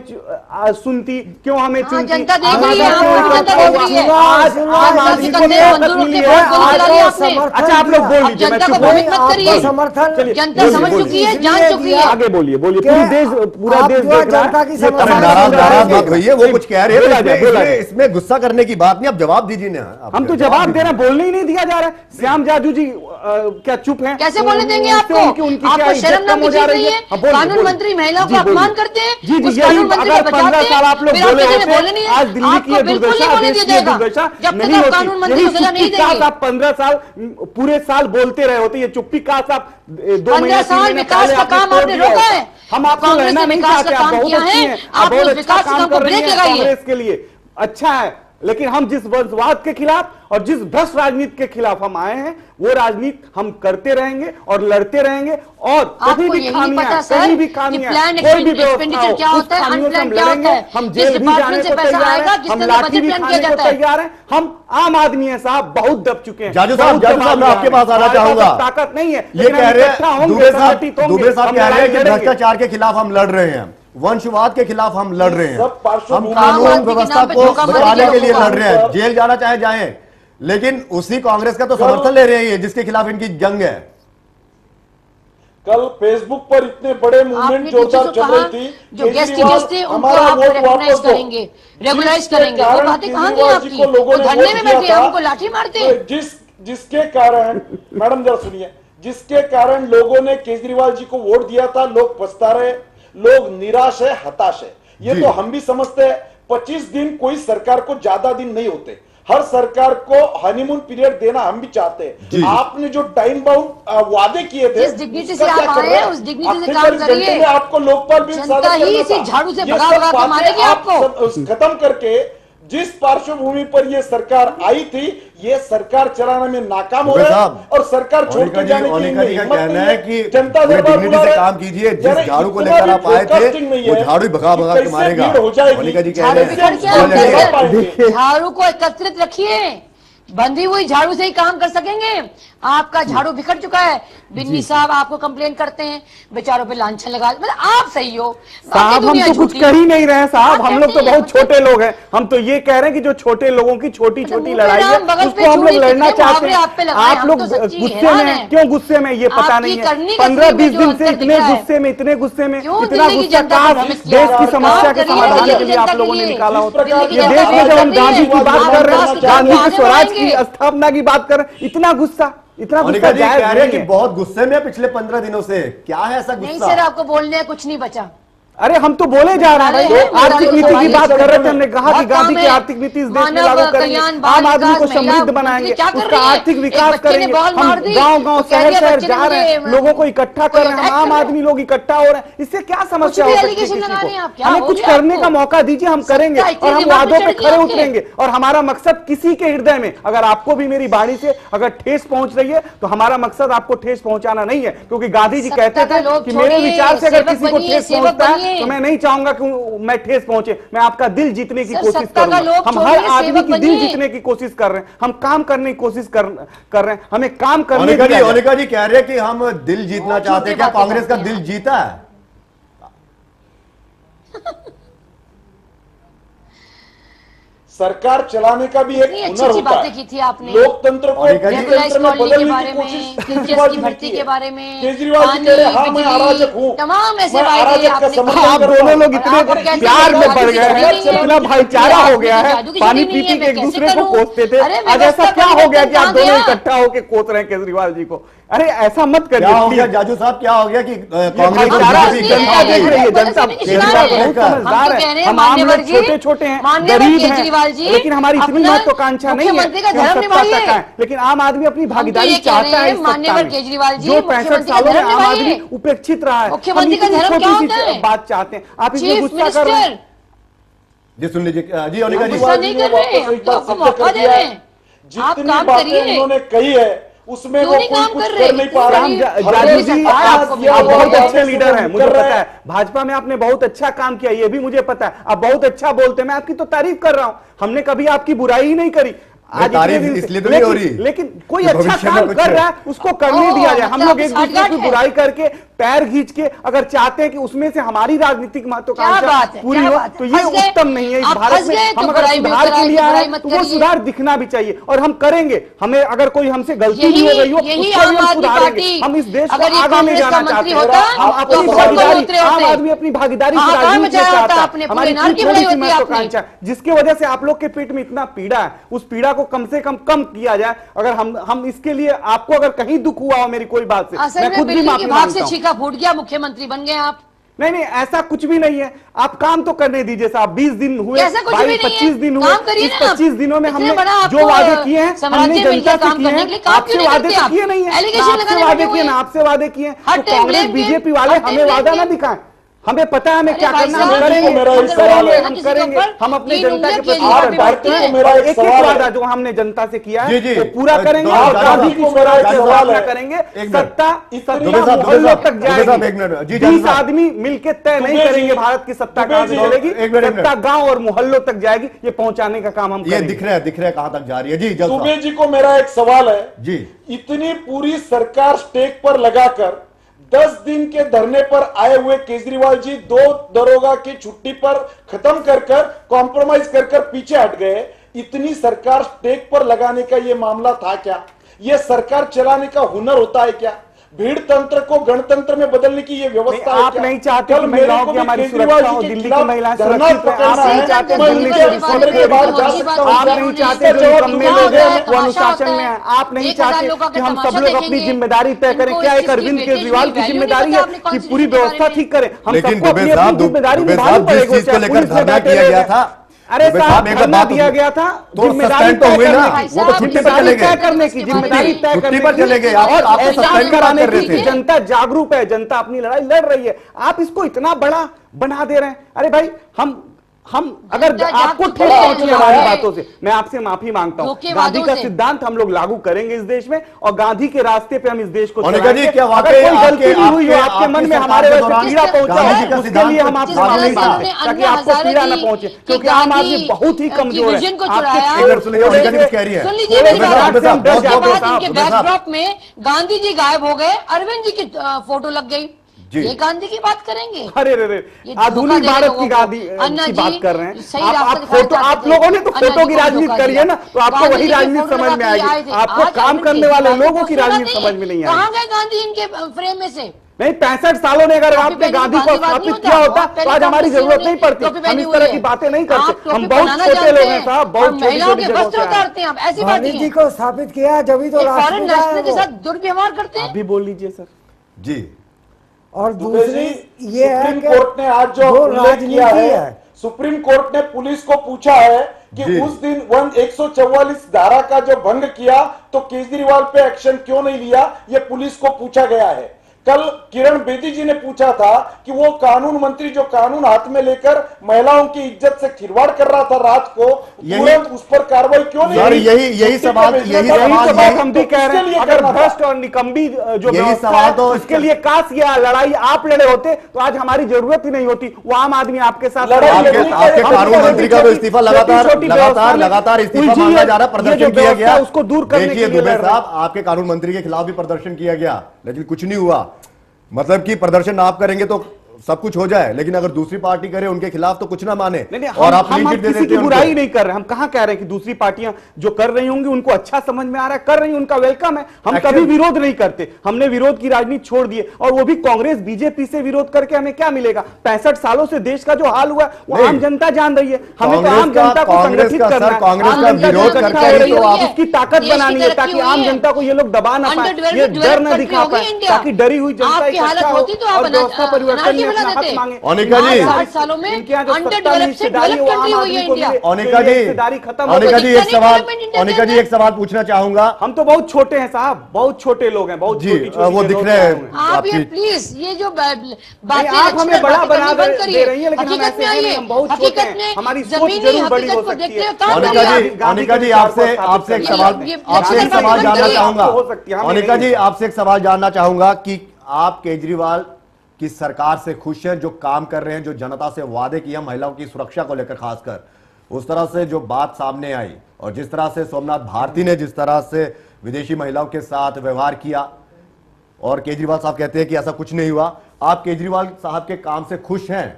सुनती, क्यों हमें चुनती। जनता देख रही है, जनता देख रही है। आज आम आदमी को ताकत मिली है। अच्छा आप लोग बोल लीजिए, जनता को भ्रमित मत करिए, जनता समझ चुकी है, जान चुकी है। आगे बोलिए, पूरा देश देख रहा है। नाराज मत होइए, वो कुछ कह रहे हैं, इसमें गुस्सा करने की बात नहीं, आप जवाब दीजिए ना। हम तो जवाब दे रहे हैं, बोलने ही नहीं दिया जा रहा है। श्याम जाजू जी क्या चुप हैं? कैसे बोलने देंगे आपको? आपको शर्म नाम की चीज नहीं है? कानून मंत्री महिलाओं को अपमान करते हैं, उस कानून मंत्री को बचाते हैं, फिर आप किसी ने बोले नहीं है, आपको बिल्कुल नहीं बोलने दिया जाएगा जब तक आप कानून मंत्री को सजा नहीं देंगे। आप 15 साल पूरे साल बोलते रहे होते, ये चुप्पी का आप 2 महीने 15 साल विकास का काम आपने रोका है। हम आपको रहना नहीं चाहते, आप बहुत अच्छी हैं, आप बहुत अच्छा काम कर रही हैं कांग्रेस के लिए, अच्छा है। लेकिन हम जिस वंशवाद के खिलाफ और जिस भ्रष्ट राजनीति के खिलाफ हम आए हैं, वो राजनीति हम करते रहेंगे और लड़ते रहेंगे। और कहीं भी खामियां, कहीं भी खामियां, कोई भी एक्सपेंडिचर क्या होता है, अनप्लान क्या होता है, हम जेल भी जाने को तैयार हैं, हम लाठी भी खाने को तैयार हैं। हम आम आदमी हैं साहब, बहुत दब चुके हैं। जाजू साहब मैं आपके पास आना चाहूंगा। ताकत नहीं है, ये कह रहे हैं दुबे साहब कह रहे हैं कि भ्रष्टाचार के खिलाफ हम लड़ रहे हैं, वंशवाद के खिलाफ हम लड़ रहे हैं, हम कानून व्यवस्था को बचाने के लिए लड़ रहे हैं, जेल जाना चाहे जाए। लेकिन उसी कांग्रेस का तो समर्थन ले रहे हैं जिसके खिलाफ इनकी जंग है। कल फेसबुक पर इतने बड़े मूवमेंट जोरदार चल रही थी, जो गेस्ट थे उनको आप रेकग्नाइज करेंगे, रेगुलाइज करेंगे। वो बातें कहां थी आपकी? वो धरने में बैठे हमको लाठी मारते। जिसके कारण मैडम जरा सुनिए, जिसके कारण लोगों ने केजरीवाल जी को वोट दिया था, लोग पछता रहे, लोग निराश है, हताश है। ये तो हम भी समझते हैं। 25 दिन कोई सरकार को ज्यादा दिन नहीं होते, हर सरकार को हनीमून पीरियड देना हम भी चाहते हैं। आपने जो टाइम बाउंड वादे किए थे, जिस डिग्निटी से आप आए हैं उस डिग्निटी से काम करिए। आपको लोकपाल भी जनता ही इसी झाड़ू से भगा के मारेगी आपको। खत्म करके जिस पार्श्वभूमि पर ये सरकार आई थी, ये सरकार चलाने में नाकाम हो रहा है और सरकार छोड़ के जाने की हिम्मत नहीं है कि जनता डिग्निटी से काम कीजिए। जिस झाड़ू को लेकर आप आए थे, वो झाड़ू भगा भगा के मारेगा। मोनिका जी कह रहे हैं झाड़ू को एकत्रित रखिए, बंधी हुई झाड़ू से ही काम कर सकेंगे। आपका झाड़ू बिखर चुका है। बिन्नी साहब आपको कंप्लेन करते हैं, बेचारों पे लांछन लगा, मतलब आप सही हो साहब। हम तो कुछ कर ही नहीं रहे साहब, हम लोग तो बहुत छोटे लोग हैं। हम तो ये कह रहे हैं कि जो छोटे लोगों की छोटी छोटी लड़ाई है उसको हम लोग लड़ना चाहते हैं। आप लोग गुस्से में, क्यों गुस्से में ये पता नहीं है। 15-20 दिन से इतने गुस्से में, इतने गुस्से में, इतना गुस्सा कहाँ देश की समस्या के समाधान के लिए आप लोगों ने निकाला होता। ये देश में जब हम गांधी की बात कर रहे हैं, गांधी की स्वराज की स्थापना की बात कर रहे हैं, इतना गुस्सा कह रहे हैं कि बहुत गुस्से में पिछले 15 दिनों से। क्या है ऐसा गुस्सा? नहीं सर, आपको बोलने कुछ नहीं बचा। अरे हम तो बोले जा रहे हैं, आर्थिक नीति की बात कर रहे थे। हमने कहा कि गांधी की आर्थिक नीति इस देश में लागू करेंगे, आम आदमी को समृद्ध बनाएंगे, उसका आर्थिक विकास करेंगे। हम गांव-गांव, शहर-शहर जा रहे हैं, लोगों को इकट्ठा कर रहे हैं, आम आदमी लोग इकट्ठा हो रहे हैं। इससे क्या समस्या हो सकती है किसी को? हमें कुछ करने का मौका दीजिए, हम करेंगे और हम वादों पे खरे उतरेंगे। और हमारा मकसद किसी के हृदय में, अगर आपको भी मेरी वाणी से अगर ठेस पहुंच रही है तो हमारा मकसद आपको ठेस पहुंचाना नहीं है। क्योंकि गांधी जी कहते थे कि मेरे विचार से अगर किसी को ठेस पहुंचता है तो मैं नहीं चाहूंगा कि मैं ठेस पहुंचे। मैं आपका दिल जीतने की कोशिश करूंगा। हम हर आदमी की दिल जीतने की कोशिश कर रहे हैं, हम काम करने की कोशिश कर रहे हैं, हमें काम करने की। मोनिका जी कह रहे हैं कि हम दिल जीतना चाहते हैं। क्या कांग्रेस का दिल जीता है? सरकार चलाने का भी एक हुनर होता है। बातें की थी आपने लोकतंत्र को रेगुलाइज कॉलोनी के बारे में, टीचर्स की भर्ती के बारे में, केजरीवाल जी कह रहे हैं हाँ मैं अराजक हूँ, तमाम ऐसे वायदे आपने। आप दोनों लोग इतने प्यार में बढ़ गए हैं, इतना भाईचारा हो गया है, पानी पी के एक दूसरे को कोसते थे। आज ऐसा क्या हो गया कि आप दोनों इकट्ठा होकर कोस रहे हैं केजरीवाल जी को? अरे ऐसा मत करिए। क्या हो गया जाजू साहब, क्या हो गया कि कांग्रेस जनता देख रही है, जनता समझदार है। हम आम लोग छोटे-छोटे हैं, गरीब हैं, लेकिन हमारी इतनी महत्वाकांक्षा नहीं है कि हम सत्ता तक आए। लेकिन आम आदमी अपनी भागीदारी चाहता है इस सत्ता में। जो 65 सालों में आम आदमी उपेक्षित रहा है, हम इतनी छोटी सी बात चाहते हैं, आप इसमें गुस्सा कर रहे हैं। जी सुन लीजिए जी, अनिका जी जितनी बातें उन्होंने कही है उसमें वो कोई कुछ कर नहीं पा रहा। जादू जी आप बहुत अच्छे लीडर हैं, मुझे पता है। भाजपा में आपने बहुत अच्छा काम किया, ये भी मुझे पता है। आप बहुत अच्छा बोलते हैं, मैं आपकी तो तारीफ कर रहा हूं। हमने कभी आपकी बुराई ही नहीं करी। आज इसलिए तो नहीं हो रही, लेकिन कोई अच्छा काम कर रहा है उसको करने दिया जाए। हम लोग एक दूसरे की बुराई करके पैर खींच के अगर चाहते हैं कि उसमें से हमारी राजनीतिक महत्वाकांक्षा पूरी हो, तो ये उत्तम नहीं है। इस भारत में हम अगर सुधार के लिए आए तो वो सुधार दिखना भी चाहिए, और हम करेंगे। हमें अगर कोई हमसे गलती भी हो गई हो उसको भी हम सुधारेंगे। हम इस देश को आगे ले जाना चाहते हैं। हम अपनी भागीदारी, आम आदमी अपनी भागीदारी से राजनीति में चाहता है, हमारी थोड़ी सी महत्वाकांक्षा, जिसकी वजह से आप लोग के पेट में इतना पीड़ा है, उस पीड़ा को कम से कम किया जाए। अगर हम इसके लिए, आपको अगर कहीं दुख हुआ हो मेरी कोई बात से, मैं खुद भी माफी मांगता हूं। छीका फूट गया, मुख्यमंत्री बन गए आप। नहीं, ऐसा कुछ भी नहीं है। आप काम तो करने दीजिए साहब। 20 दिन हुए, 25 दिन हुए, इस 25 दिनों में हमने जो वादे किए हैं, हमने जनता से किए हैं। आपसे वादे तो किए नहीं है, आपसे वादे किए ना, आपसे वादे किए हैं। कांग्रेस बीजेपी वाले हमें वादा ना दिखाएं। हमें पता है हमें क्या करना, हम करेंगे, हम अपने जनता के प्रति एक वादा जो हमने जनता से किया है वो पूरा करेंगे, और गांधी की स्थापना करेंगे। सत्ता मोहल्लों तक जाएगी। 20 आदमी मिलकर तय नहीं करेंगे भारत की सत्ता कहां से दौड़ेगी, सत्ता गांव और मोहल्लों तक जाएगी। ये पहुंचाने का काम हम ये दिख रहा है कहां तक जा रही है। जी दुबे जी को मेरा एक सवाल है जी, इतनी पूरी सरकार स्टेक पर लगाकर 10 दिन के धरने पर आए हुए केजरीवाल जी 2 दरोगा की छुट्टी पर खत्म कर कॉम्प्रोमाइज कर पीछे हट गए। इतनी सरकार स्टेक पर लगाने का ये मामला था क्या? ये सरकार चलाने का हुनर होता है क्या? भीड़ तंत्र को गणतंत्र में बदलने की ये व्यवस्था है आप क्या? नहीं चाहते कि महिलाओं की हमारी सुरक्षा हो, दिल्ली की महिलाएं सुरक्षित हैं। आप नहीं चाहते दिल्ली से रिपोर्ट के बाद जा सकता हूं। आप नहीं चाहते जो कम लोग हैं वो अनुशासन में है। आप नहीं चाहते कि हम सब लोग अपनी जिम्मेदारी तय करें। क्या एक अरविंद केजरीवाल की जिम्मेदारी है कि पूरी व्यवस्था ठीक करने? हम सबको अपनी जिम्मेदारी निभानी पड़ेगी। अरे साहब धरना दिया गया था, जिम्मेदारी तो हुई ना, वो तो छुट्टी पर चले गए, तय करने की जिम्मेदारी तय करने पर चले गए। आप सस्पेंड कराने की जनता जागरूक है, जनता अपनी लड़ाई लड़ रही है। आप इसको इतना बड़ा बना दे रहे हैं। अरे भाई हम अगर आपको ठेस पहुंची हमारी बातों से, मैं आपसे माफी मांगता हूं। गांधी का सिद्धांत हम लोग लागू करेंगे इस देश में, और गांधी के रास्ते पे हम इस देश को चलाएंगे। अगर कोई गलती भी हुई हो आपके मन में, हमारे वैसे पीड़ा पहुंचा है, उसके लिए हम आपसे माफी मांगते हैं ताकि आपको पीड़ा न पहुंचे, क्योंकि आम आदमी बहुत ही कमजोर है। बैकड्रॉप में गांधी जी गायब हो गए, अरविंद जी की फोटो लग गई। ये गांधी की बात करेंगे? अरे आधुनिक भारत की गांधी की बात कर रहे हैं। आप लोगों ने तो फोटो की राजनीति करी है ना, तो आपको वही राजनीति समझ में आएगी। आपको काम करने वाले लोगों की राजनीति समझ में नहीं आएगी। कहां गए गांधी इनके फ्रेम में से? नहीं, 65 सालों ने अगर आपने गांधी को स्थापित किया होता तो आज हमारी जरूरत नहीं पड़ती। हम इस तरह की बातें नहीं करते। हम बहुत छोटे लोग हैं साहब, बहुत छोटी छोटी जगहों से ऐसी बात। गांधी जी को स्थापित किया जब ही तो फॉरेन नेशनल के साथ दुर्व्यवहार करते हैं। अभी बोल लीजिए सर जी। और दूसरी ये है सुप्रीम कोर्ट ने आज जो उल्लेख किया है, सुप्रीम कोर्ट ने पुलिस को पूछा है कि उस दिन 144 धारा का जो भंग किया तो केजरीवाल पे एक्शन क्यों नहीं लिया, ये पुलिस को पूछा गया है। कल किरण बेदी जी ने पूछा था कि वो कानून मंत्री जो कानून हाथ में लेकर महिलाओं की इज्जत से खिलवाड़ कर रहा था रात को, तुरंत उस पर कार्रवाई क्यों नहीं? यही सवाल हम भी कह रहे हैं। अगर भ्रष्ट और निकम्बी जो यही सवाल तो इसके लिए काश या लड़ाई आप लड़े होते तो आज हमारी जरूरत ही नहीं होती। वो आम आदमी आपके साथ, आपके कानून मंत्री का इस्तीफा लगातार इस्तीफा मांगा जा रहा, प्रदर्शन किया गया, उसको दूर करने के लिए साहब आपके कानून मंत्री के खिलाफ भी प्रदर्शन किया गया, लेकिन कुछ नहीं हुआ। मतलब कि प्रदर्शन आप करेंगे तो सब कुछ हो जाए, लेकिन अगर दूसरी पार्टी करे उनके खिलाफ तो कुछ ना माने। और आप हम किसी की बुराई नहीं कर रहे। हम कहां कह रहे हैं कि दूसरी पार्टियां जो कर रही होंगी उनको अच्छा समझ में आ रहा है, कर रही, उनका वेलकम है। हम कभी विरोध नहीं करते। हमने विरोध की राजनीति छोड़ दी, और वो भी कांग्रेस बीजेपी से विरोध करके हमें क्या मिलेगा? 65 सालों से देश का जो हाल हुआ वो आम जनता जान रही है। हमें तो आम जनता को संगठित करना है, उसकी ताकत बनानी है ताकि आम जनता को ये लोग दबा ना पाए, ये डर न दिखा पाए, ताकि डरी हुई जनता इकट्ठा हो और व्यवस्था परिवर्तन में अपना हक मांगे। अनिका जी, सालों में अनिका जी एक सवाल पूछना चाहूंगा। हम तो बहुत छोटे हैं साहब, बहुत छोटे लोग हैं, बहुत जी वो दिख रहे हैं। आप ये प्लीज ये जो बातें आप हमें बड़ा बना दे रही है, लेकिन हम ऐसे नहीं, हम बहुत छोटे हैं, हमारी सोच जरूर बड़ी हो सकती है। अनिका जी आपसे एक सवाल जानना चाहूंगा। अनिका जी आपसे एक सवाल जानना चाहूंगा कि आप केजरीवाल की सरकार से खुश हैं, जो काम कर रहे हैं, जो जनता से वादे किए महिलाओं की सुरक्षा को लेकर, खासकर उस तरह से जो बात सामने आई और जिस तरह से सोमनाथ भारती ने जिस तरह से विदेशी महिलाओं के साथ व्यवहार किया, और केजरीवाल साहब कहते हैं कि ऐसा कुछ नहीं हुआ। आप केजरीवाल साहब के काम से खुश हैं,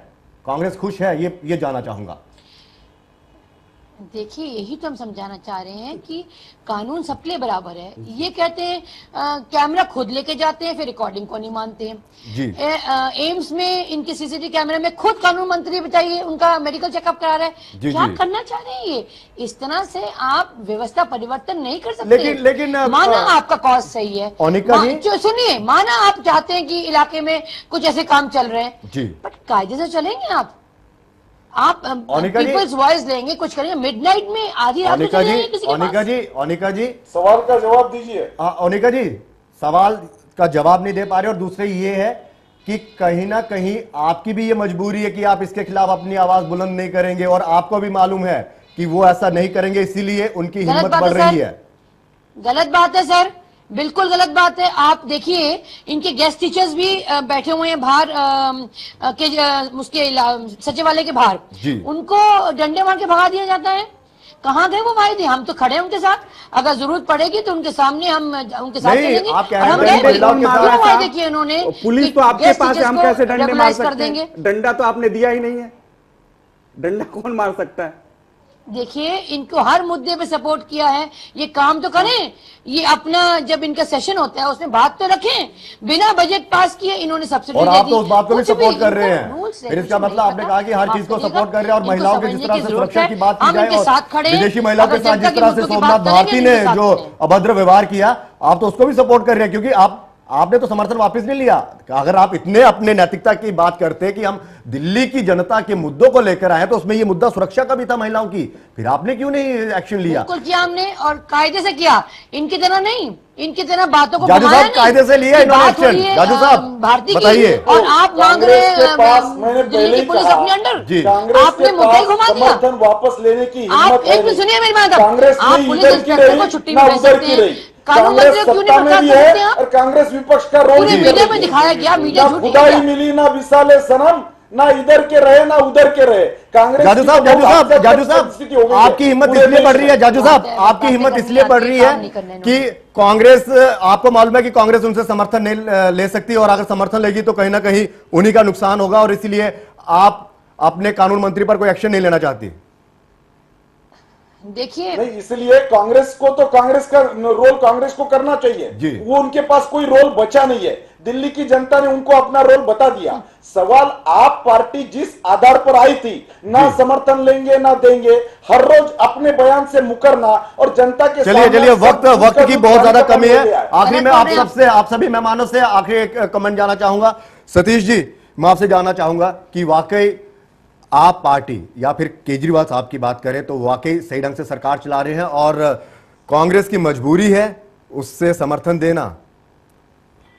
कांग्रेस खुश है, ये जानना चाहूंगा। देखिए, यही तो हम समझाना चाह रहे हैं कि कानून सबके लिए बराबर है। ये कहते हैं कैमरा खुद लेके जाते हैं, फिर रिकॉर्डिंग को नहीं मानते हैं जी। एम्स में इनके सीसीटीवी कैमरे में खुद कानून मंत्री बताइए उनका मेडिकल चेकअप करा रहे हैं। क्या करना चाह रहे हैं ये? इस तरह से आप व्यवस्था परिवर्तन नहीं कर सकते। लेकिन माना आपका कॉज सही है, सुनिए, माना आप चाहते हैं कि इलाके में कुछ ऐसे काम चल रहे हैं, बट कायदे से चलेंगे आप पीपल्स वॉइस लेंगे, कुछ करेंगे, मिडनाइट में आधी रात को चले जाएंगे किसी के पास। ओनिका जी सवाल का जवाब दीजिए। ओनिका जी सवाल का जवाब नहीं दे पा रहे, और दूसरे ये है कि कहीं ना कहीं आपकी भी ये मजबूरी है कि आप इसके खिलाफ अपनी आवाज बुलंद नहीं करेंगे, और आपको भी मालूम है कि वो ऐसा नहीं करेंगे, इसीलिए उनकी हिम्मत बढ़ रही है। गलत बात है सर, बिल्कुल गलत बात है। आप देखिए, इनके गेस्ट टीचर्स भी बैठे हुए हैं बाहर उसके सचिवालय के बाहर, उनको डंडे मार के भगा दिया जाता है। कहाँ गए वो वायदे? हम तो खड़े हैं उनके साथ, अगर जरूरत पड़ेगी तो उनके सामने हम उनके साथ चलेंगे। और हम गए वायदे किए उन्होंने। पुलिस तो आपके पास है, हम कैसे डंडे मार सकते हैं? डंडा तो आपने दिया ही नहीं है, डंडा कौन मार सकता है? देखिए, इनको हर मुद्दे पे सपोर्ट किया है, ये काम तो करें। ये अपना जब इनका सेशन होता है उसमें बात तो रखें। बिना बजट पास किए इन्होंने सब्सिडी और आप तो उस बात को भी सपोर्ट कर रहे हैं। फिर इसका मतलब आपने कहा कि हर चीज को सपोर्ट कर रहे हैं, और महिलाओं की जिस तरह से सुरक्षा की बात की जाए, और विदेशी महिलाओं के साथ जिस तरह से सोमनाथ भारती ने जो अभद्र व्यवहार किया, आप तो उसको भी सपोर्ट कर रहे हैं, क्योंकि आपने तो समर्थन वापस नहीं लिया। अगर आप इतने अपने नैतिकता की बात करते कि हम दिल्ली की जनता के मुद्दों को लेकर आए, तो उसमें ये मुद्दा सुरक्षा का भी था महिलाओं की, फिर आपने क्यों नहीं एक्शन लिया? बिल्कुल किया हमने, और कायदे से किया, इनकी तरह नहीं, इनकी तरह बातों को जाजू साहब कायदे से लिया इन्होंने एक्शन। जाजू साहब बताइए, और आप मांग रहे हैं दिल्ली की पुलिस अपने अंडर, आपने मुद्दा ही घुमा दिया। समर्थन वापस लेने की आप एक मिनट सुनिए मेरी बात, कांग्रेस आप पुलिस इंस्पेक्टर को छुट्टी नहीं दे सकते हैं, कानून मंत्री क्यों नहीं बता सकते हैं? और कांग्रेस विपक्ष का रोल मीडिया में दिखाया गया, मीडिया झूठ खुदाई मिली ना विसाले सनम, ना इधर के रहे ना उधर के रहे। कांग्रेस जाजू साहब आपकी हिम्मत इसलिए बढ़ रही है, जाजू साहब आपकी हिम्मत इसलिए बढ़ रही है कि कांग्रेस, आपको मालूम है कि कांग्रेस उनसे समर्थन नहीं ले सकती, और अगर समर्थन लेगी तो कहीं ना कहीं उन्हीं का नुकसान होगा, और इसीलिए आप अपने कानून मंत्री पर कोई एक्शन नहीं लेना चाहती। देखिए, नहीं, इसलिए कांग्रेस को तो कांग्रेस का रोल कांग्रेस को करना चाहिए, वो उनके पास कोई रोल बचा नहीं है। दिल्ली की जनता ने उनको अपना रोल बता दिया। सवाल, आप पार्टी जिस आधार पर आई थी, ना समर्थन लेंगे ना देंगे, हर रोज अपने बयान से मुकरना, और जनता के चलिए वक्त की बहुत ज्यादा कमी है। आखिरी में आप सभी मेहमानों से आखिरी एक कमेंट जानना चाहूंगा। सतीश जी, मैं आपसे जानना चाहूंगा कि वाकई आप पार्टी या फिर केजरीवाल साहब की बात करें तो वाकई सही ढंग से सरकार चला रहे हैं, और कांग्रेस की मजबूरी है उससे समर्थन देना?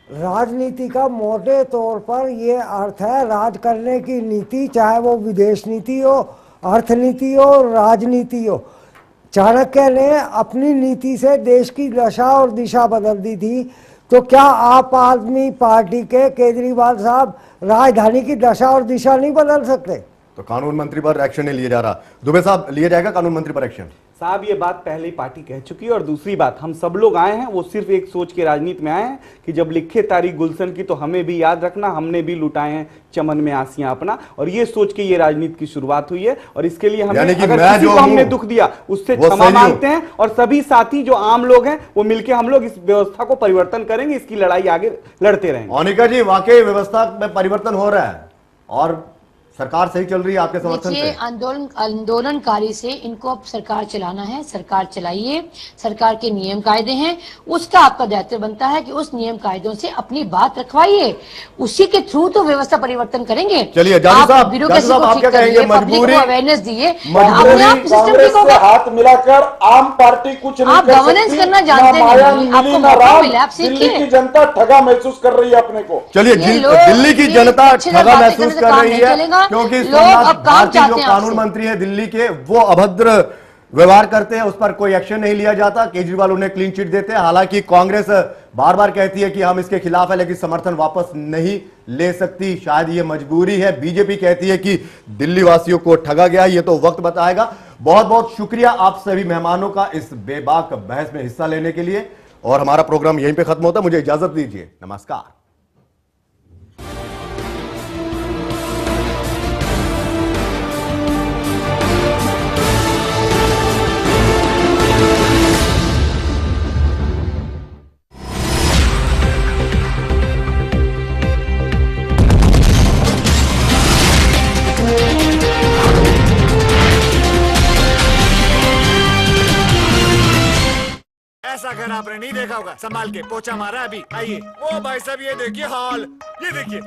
राजनीति का मोटे तौर पर ये अर्थ है, राज करने की नीति, चाहे वो विदेश नीति हो, अर्थनीति हो, राजनीति हो। चाणक्य ने अपनी नीति से देश की दशा और दिशा बदल दी थी, तो क्या आप आदमी पार्टी के केजरीवाल साहब राजधानी की दशा और दिशा नहीं बदल सकते? तो कानून मंत्री पर एक्शन नहीं लिया जा रहा। दुबे साहब, लिया जाएगा कानून मंत्री पर एक्शन? साहब, ये बात पहले ही पार्टी कह चुकी है, और दूसरी बात, हम सब लोग आए हैं वो सिर्फ एक सोच के राजनीति में आए हैं कि जब लिखे तारीख गुलशन की तो हमें भी याद रखना, हमने भी लुटाए हैं चमन में आसियां अपना, और ये सोच के ये राजनीति की शुरुआत हुई है। और इसके लिए हमें, अगर किसी को हमने दुख दिया उससे क्षमा मांगते हैं, और सभी साथी जो आम लोग हैं वो मिलकर हम लोग इस व्यवस्था को परिवर्तन करेंगे, इसकी लड़ाई आगे लड़ते रहेंगे। ओनिका जी, वाकई व्यवस्था में परिवर्तन हो रहा है और सरकार सही चल रही है आपके समर्थन से? आंदोलनकारी से इनको अब सरकार चलाना है, सरकार चलाइए, सरकार के नियम कायदे हैं, उसका आपका दायित्व बनता है कि उस नियम कायदों से अपनी बात रखवाइए, उसी के थ्रू तो व्यवस्था परिवर्तन करेंगे। चलिए जाजू साहब आप क्या कहेंगे? मजबूरी, अवेयरनेस दिए, कांग्रेस से हाथ मिलाकर आम पार्टी कुछ नहीं कर सकती। गवर्नेंस करना जानते हैं, आपको मौका मिला, आप सीखिए। दिल्ली की जनता ठगा महसूस कर रही है अपने को। चलिए, दिल्ली की जनता ठगा महसूस कर रही है क्योंकि सोमनाथ भारती जो कानून मंत्री है दिल्ली के, वो अभद्र व्यवहार करते हैं, उस पर कोई एक्शन नहीं लिया जाता। केजरीवाल उन्हें क्लीन चिट देते हैं। हालांकि कांग्रेस बार बार कहती है कि हम इसके खिलाफ है, लेकिन समर्थन वापस नहीं ले सकती, शायद ये मजबूरी है। बीजेपी कहती है कि दिल्ली वासियों को ठगा गया, ये तो वक्त बताएगा। बहुत बहुत शुक्रिया आप सभी मेहमानों का इस बेबाक बहस में हिस्सा लेने के लिए, और हमारा प्रोग्राम यहीं पे खत्म होता है। मुझे इजाजत दीजिए, नमस्कार। ऐसा घर आपने नहीं देखा होगा, संभाल के पोछा मारा अभी। आइए, वो भाई साहब ये देखिए हाल, ये देखिए